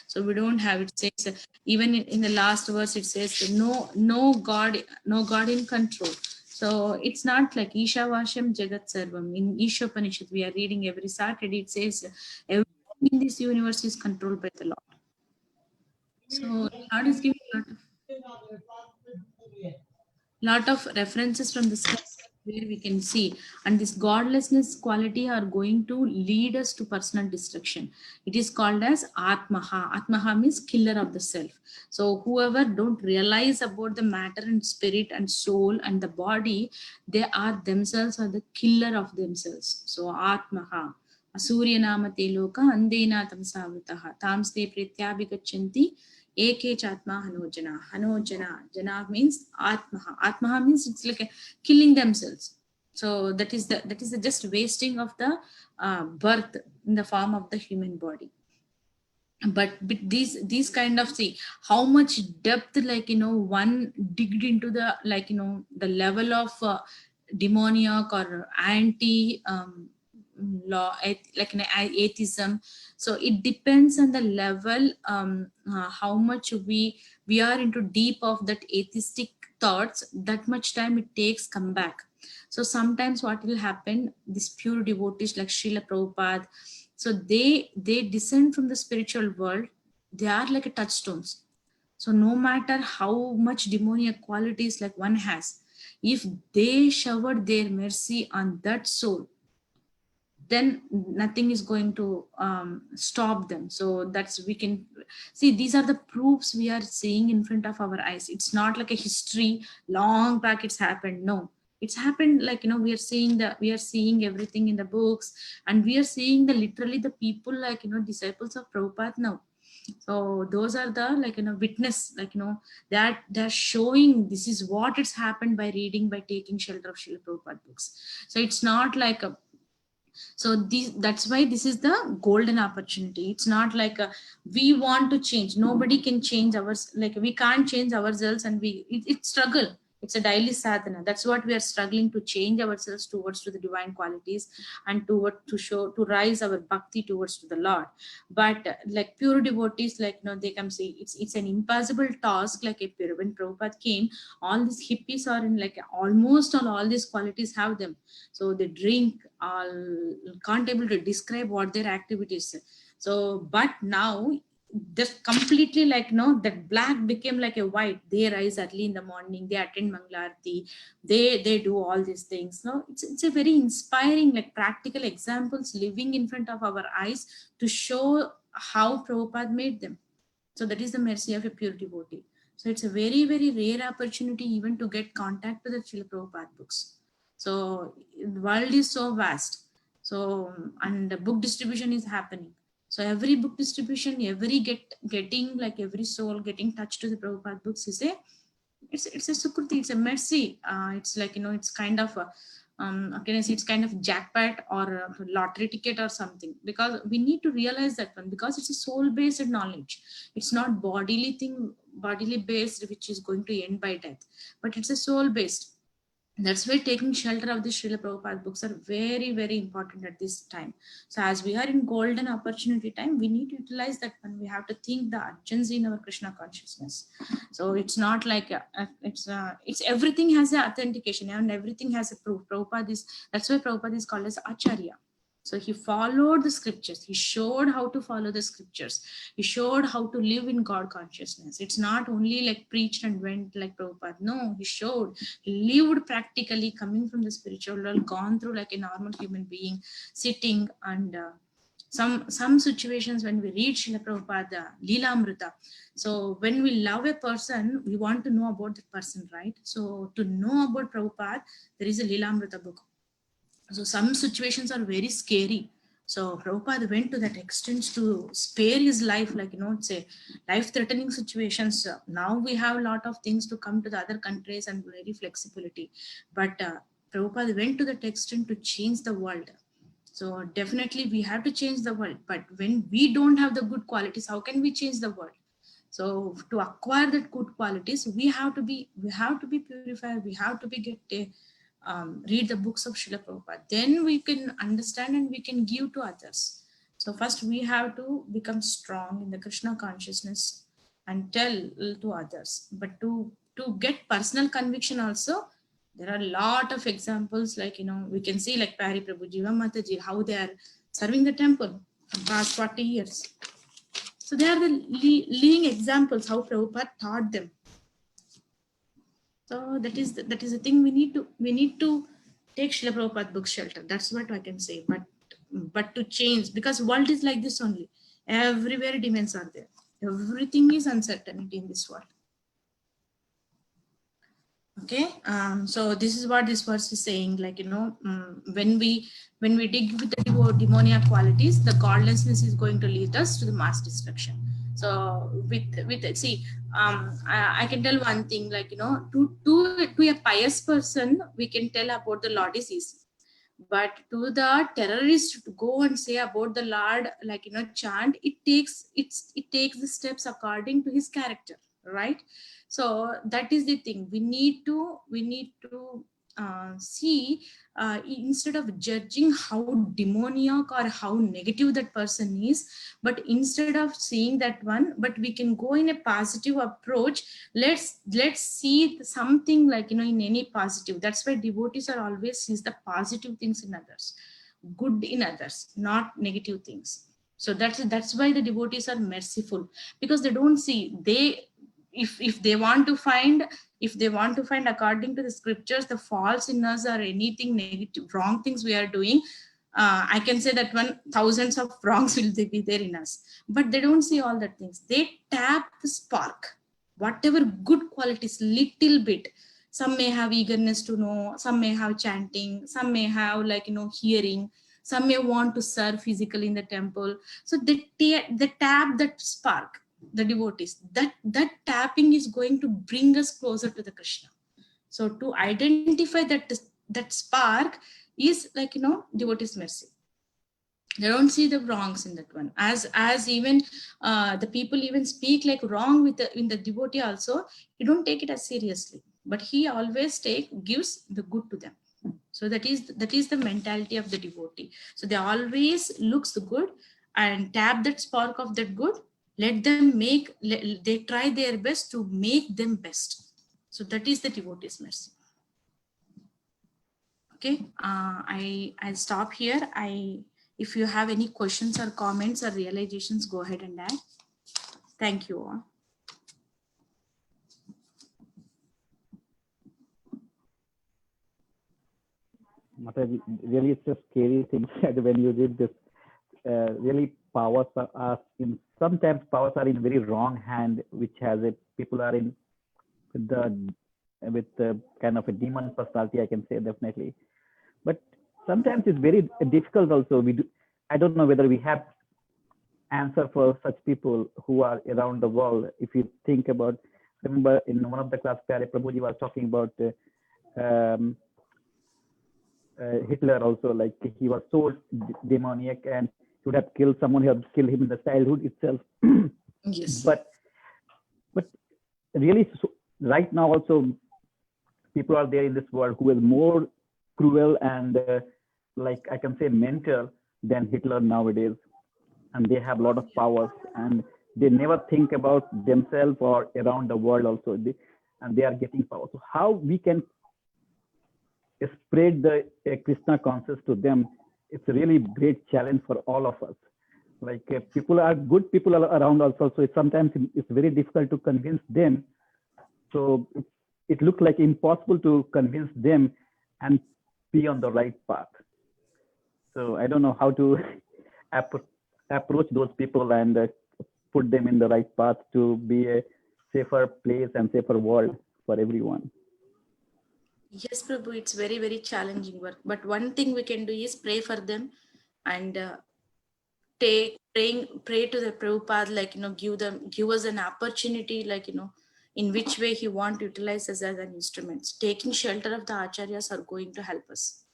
S1: So we don't have, it says, even in the last verse, it says no God in control. So it's not like Isha Vasham Jagat Sarvam. In Ishopanishad, we are reading every Saturday, it says everything in this universe is controlled by the Lord. So Lord is giving lot of references from the scripture where we can see, and this godlessness quality are going to lead us to personal destruction. It is called as Atmaha. Atmaha means killer of the self. So whoever don't realize about the matter and spirit and soul and the body, they are themselves are the killer of themselves. So Atmaha. Asurya namate loka andena tamsavitaha tamste prityabhigachanti Eke Chatma Hanojana. Jana means Atmaha. Atmaha means it's like killing themselves. So that is the just wasting of the birth in the form of the human body. But these kind of, see how much depth, like one digged into the, like the level of demoniac or anti law, like an atheism. So it depends on the level, how much we are into deep of that atheistic thoughts, that much time it takes come back. So sometimes what will happen, these pure devotees like Srila Prabhupada, so they descend from the spiritual world, they are like a touchstones. So no matter how much demoniac qualities like one has, if they showered their mercy on that soul, then nothing is going to stop them. So that's, we can see, these are the proofs we are seeing in front of our eyes. It's not like a history long back it's happened. No, it's happened, like we are seeing everything in the books, and we are seeing the literally the people, like disciples of Prabhupada now. So those are the, like witness, like that they're showing this is what it's happened by reading, by taking shelter of Srila Prabhupada books. So it's not like a, so that's why this is the golden opportunity. It's not like we want to change, nobody can change ours, like we can't change ourselves, and it's struggle. It's a daily sadhana. That's what we are struggling to change ourselves towards to the divine qualities, and to rise our bhakti towards to the Lord. But like pure devotees, like they can say it's an impossible task. Like when Prabhupada came, all these hippies are in, like almost all these qualities have them. So they drink, can't able to describe what their activities. So but now just completely, like that black became like a white. They rise early in the morning, they attend Mangalarti, they do all these things. No, it's a very inspiring, like practical examples living in front of our eyes to show how Prabhupada made them. So that is the mercy of a pure devotee. So it's a very, very rare opportunity even to get contact with the Srila Prabhupada books. So the world is so vast. So, and the book distribution is happening. So every book distribution, every getting like every soul getting touched to the Prabhupada books is a it's a sukruti, it's a mercy. It's like, you know, it's kind of a, can I say it's kind of jackpot or a lottery ticket or something, because we need to realize that one, because it's a soul based knowledge. It's not bodily thing, bodily based, which is going to end by death, but it's a soul based. That's why taking shelter of the Srila Prabhupada books are very, very important at this time. So as we are in golden opportunity time, we need to utilize that one. We have to think the urgency in our Krishna consciousness. So it's not like it's everything has an authentication and everything has a proof. Prabhupada is, that's why Prabhupada is called as Acharya. So he followed the scriptures. He showed how to follow the scriptures. He showed how to live in God consciousness. It's not only like preached and went like Prabhupada. No, he showed, he lived practically, coming from the spiritual world, gone through like a normal human being, sitting, and some situations when we read Srila Prabhupada, Leela Amrita. So when we love a person, we want to know about that person, right? So to know about Prabhupada, there is a Leela Amrita book. So some situations are very scary. So Prabhupada went to that extent to spare his life, like, you know, say life-threatening situations. Now we have a lot of things to come to the other countries and very flexibility. But Prabhupada went to that extent to change the world. So definitely we have to change the world. But when we don't have the good qualities, how can we change the world? So to acquire that good qualities, we have to be purified. We have to be read the books of Srila Prabhupada. Then we can understand and we can give to others. So first we have to become strong in the Krishna consciousness and tell to others. But to get personal conviction also, there are a lot of examples, like, you know, we can see like Pari Prabhu, Jiva Mataji, how they are serving the temple for past 40 years. So they are the leading examples how Prabhupada taught them. So that is the thing we need to take Srila Prabhupada book shelter. That's what I can say. But to change, because world is like this only. Everywhere demons are there. Everything is uncertainty in this world. Okay, so this is what this verse is saying, like, you know, when we dig with the demoniac qualities, the godlessness is going to lead us to the mass destruction. So with see, I can tell one thing, like, you know, to a pious person, we can tell about the Lord is easy. But to the terrorist to go and say about the Lord, like, you know, chant, it takes the steps according to his character, right? So that is the thing we need to see, instead of judging how demoniac or how negative that person is, but instead of seeing that one, but we can go in a positive approach. Let's see something, like, you know, in any positive. That's why devotees are always sees the positive things in others, good in others, not negative things. So that's why the devotees are merciful, because they don't see, if they want to find according to the scriptures the faults in us or anything negative wrong things we are doing, I can say that one thousands of wrongs will be there in us, but they don't see all that things. They tap the spark, whatever good qualities, little bit. Some may have eagerness to know, some may have chanting, some may have, like, you know, hearing, some may want to serve physically in the temple. So they tap that spark, the devotees. That tapping is going to bring us closer to the Krishna. So to identify that spark is, like, you know, devotees mercy. They don't see the wrongs in that one, as even the people even speak like wrong in the devotee also, you don't take it as seriously, but he always gives the good to them. So that is the mentality of the devotee. So they always looks good and tap that spark of that good. Let them they try their best to make them best. So that is the devotee's mercy. Okay, I'll stop here. If you have any questions or comments or realizations, go ahead and add. Thank you all.
S5: Mataji, really, it's a scary thing that when you read this, really powers are in, sometimes powers are in very wrong hand, which has people are in with the kind of a demon personality, I can say, definitely. But sometimes it's very difficult also. I don't know whether we have answer for such people who are around the world. If you think about, remember in one of the class, Pyare Prabhuji was talking about um, Hitler also, like he was so demoniac and should have killed someone who had killed him in the childhood itself.
S1: Yes.
S5: but really, so right now also, people are there in this world who is more cruel and like I can say mental than Hitler nowadays, and they have a lot of powers and they never think about themselves or around the world also, and they are getting power. So how we can spread the Krishna consciousness to them? It's a really great challenge for all of us. Like people are good people around us also. Sometimes it's very difficult to convince them. So it looks like impossible to convince them and be on the right path. So I don't know how to approach those people and put them in the right path to be a safer place and safer world for everyone.
S1: Yes, Prabhu, it's very, very challenging work. But one thing we can do is pray for them and pray to the Prabhupada, like, give us an opportunity, like, in which way he want to utilize us as an instrument. Taking shelter of the acharyas are going to help us.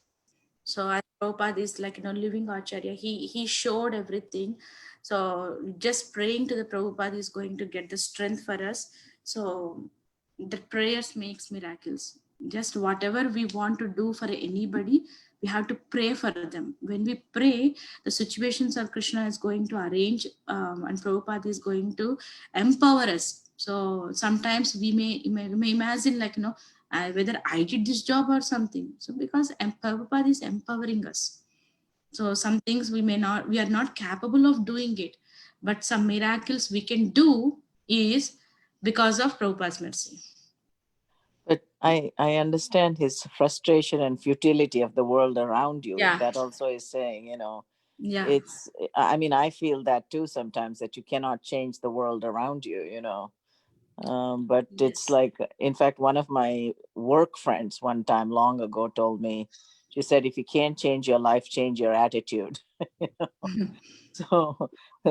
S1: So as Prabhupada is like, living acharya, he showed everything. So just praying to the Prabhupada is going to get the strength for us. So the prayers makes miracles. Just whatever we want to do for anybody, we have to pray for them. When we pray, the situations of Krishna is going to arrange, and Prabhupada is going to empower us. So sometimes we may imagine, like, whether I did this job or something. So because Prabhupada is empowering us. So some things we are not capable of doing it, but some miracles we can do is because of Prabhupada's mercy.
S2: But I understand his frustration and futility of the world around you.
S1: Yeah.
S2: That also is saying,
S1: Yeah.
S2: it's, I mean, I feel that too sometimes, that you cannot change the world around you, but it's
S1: Yes.
S2: like, in fact, one of my work friends one time long ago told me, she said, if you can't change your life, change your attitude.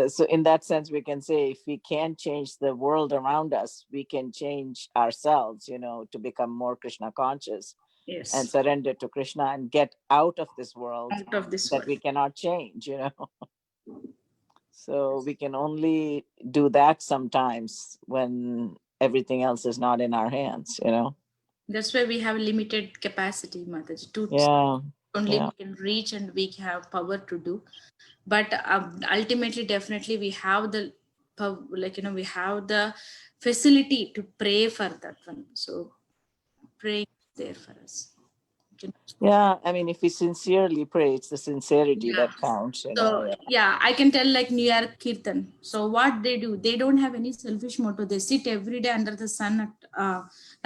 S2: So in that sense, we can say, if we can't change the world around us, we can change ourselves, to become more Krishna conscious
S1: Yes.
S2: and surrender to Krishna and get out of this world
S1: Out of this
S2: that
S1: world.
S2: we cannot change, So we can only do that sometimes when everything else is not in our hands,
S1: That's why we have limited capacity, Mataji.
S2: Yeah.
S1: Only
S2: Yeah.
S1: we can reach and we have power to do. But ultimately, definitely we have the we have the facility to pray for that one. So praying is there for us.
S2: Yeah, I mean, if we sincerely pray, it's the sincerity
S1: Yeah.
S2: that counts,
S1: So yeah, I can tell, like New Year Kirtan. So what they do, they don't have any selfish motto. They sit every day under the sun at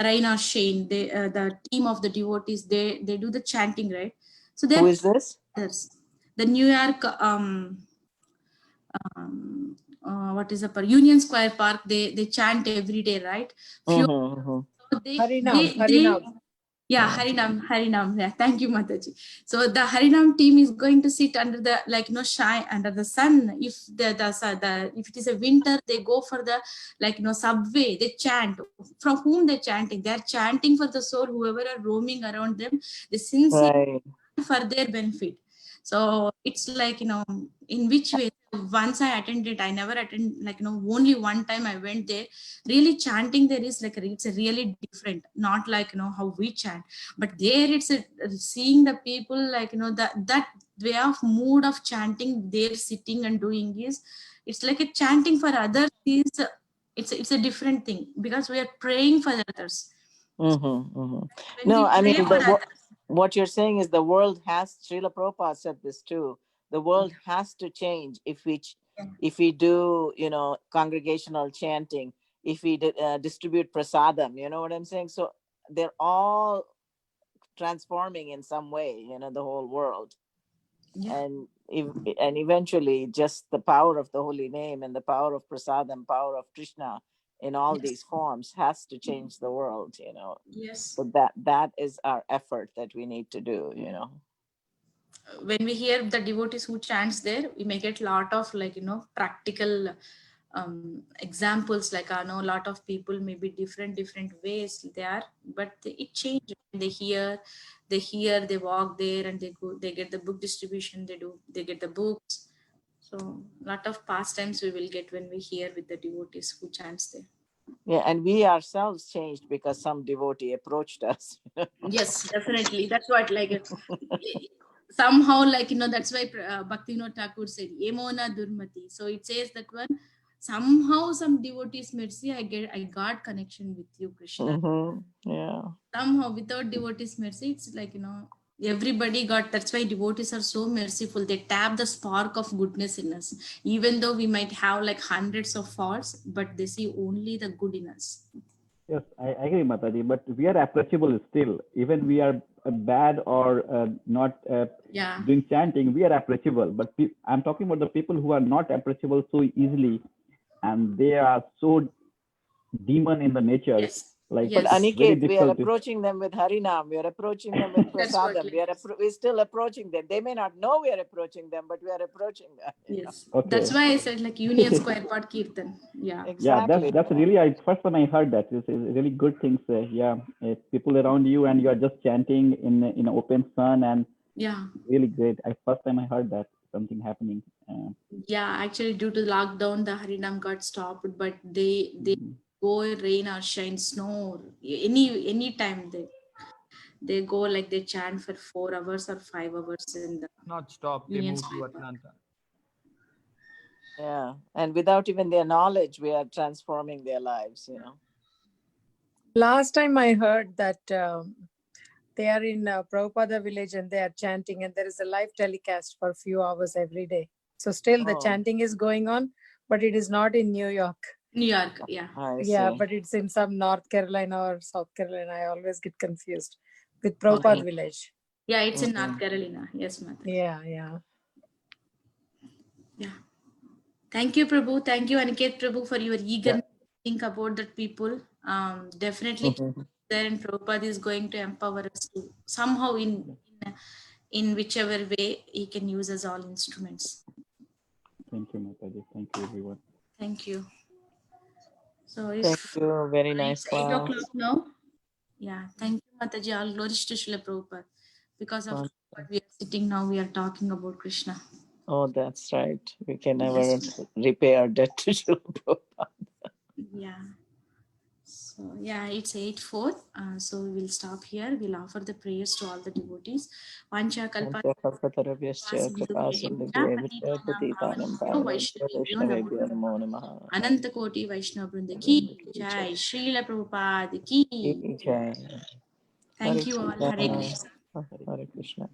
S1: rain or shine. They the team of the devotees, they do the chanting, right? So
S2: Who
S1: they're
S2: is this?
S1: the New York what is the Union Square Park. They chant every day, right? Few they yeah, Harinam. Yeah, thank you, Mataji. So the Harinam team is going to sit under the shine under the sun. If if it is a winter, they go for the subway. They chant. From whom they chanting? They are chanting for the soul, whoever are roaming around them. They sincere
S2: Right.
S1: for their benefit. So it's like, in which way? Once I attended, I never attend, only one time I went there. Really chanting there is it's a really different, not like, how we chant, but there it's seeing the people, that way of mood of chanting they're sitting and doing is, it's like a chanting for others is, it's a different thing, because we are praying for others. When
S2: No,
S1: we
S2: I
S1: pray
S2: mean,
S1: for others,
S2: what you're saying is the world has, Srila Prabhupada said this too, the world has to change if we do, congregational chanting, if we distribute prasadam, you know what I'm saying? So they're all transforming in some way, the whole world.
S1: yeah.
S2: And eventually just the power of the holy name and the power of prasadam, power of Krishna in all
S1: Yes.
S2: these forms has to change the world,
S1: Yes.
S2: So that is our effort that we need to do,
S1: when we hear the devotees who chants there, we may get a lot of practical examples, like I know a lot of people may be different ways they are, but it changes when they walk there and they get the book distribution, they get the books. So a lot of pastimes we will get when we hear with the devotees who chants there.
S2: Yeah, and we ourselves changed because some devotee approached us.
S1: Yes, definitely. That's what somehow that's why Bhaktivinoda Thakur said Emona Durmati. So it says that one somehow some devotees mercy I got connection with you, Krishna.
S2: Yeah.
S1: Somehow without devotees mercy, it's everybody got. That's why devotees are so merciful. They tap the spark of goodness in us, even though we might have hundreds of faults, but they see only the good in us.
S5: Yes, I agree, Mataji, but we are approachable still. Even we are bad or not doing chanting, we are approachable. But I'm talking about the people who are not approachable so easily, and they are so demon in the nature.
S1: Yes.
S2: But
S1: Yes.
S2: Aniket, we are approaching them with Harinam, we are approaching them with Prasadam, we're still approaching them. They may not know we are approaching them, but we are approaching them.
S1: Yes.
S5: Okay.
S1: That's why I said Union Square Part Kirtan. Yeah.
S2: Exactly.
S5: Yeah, that's really, first when I heard that, it's really good things. People around you and you are just chanting in open sun, and really great. First time I heard that something happening.
S1: Actually due to the lockdown, the Harinam got stopped, but they go rain or shine, snow, any time they go, they chant for 4 hours or 5 hours in the
S6: not stop. They
S1: Union
S6: moved to
S1: Square Park.
S6: Atlanta.
S2: Yeah, and without even their knowledge, we are transforming their lives.
S7: Last time I heard that they are in Prabhupada village and they are chanting, and there is a live telecast for a few hours every day. So still the chanting is going on, but it is not in New York.
S1: New York, yeah.
S7: But it's in some North Carolina or South Carolina. I always get confused with Prabhupada village.
S1: Yeah, it's in North Carolina. Yes, Mata.
S7: Yeah.
S1: Thank you, Prabhu. Thank you, Aniket Prabhu, for your eagerness to think about that people. Definitely there, and Prabhupada is going to empower us to somehow in whichever way he can use as all instruments.
S5: Thank you, Mataji. Thank you, everyone.
S1: Thank you. So
S2: Thank you. Very nice.
S1: It's 8 o'clock now. Yeah. Thank you, Mataji. All glories to Srila Prabhupada. Because of what we are sitting now, we are talking about Krishna.
S2: Oh, that's right. We can never repay our debt to Srila Prabhupada.
S1: Yeah. So it's 8:04. So we will stop here. We'll offer the prayers to all the devotees. Vancha kalpa Ananta Koti Vaishnava Vrinda ki jai, Srila Prabhupada ki jai. Thank you all. Hare Krishna.
S2: Hare Krishna.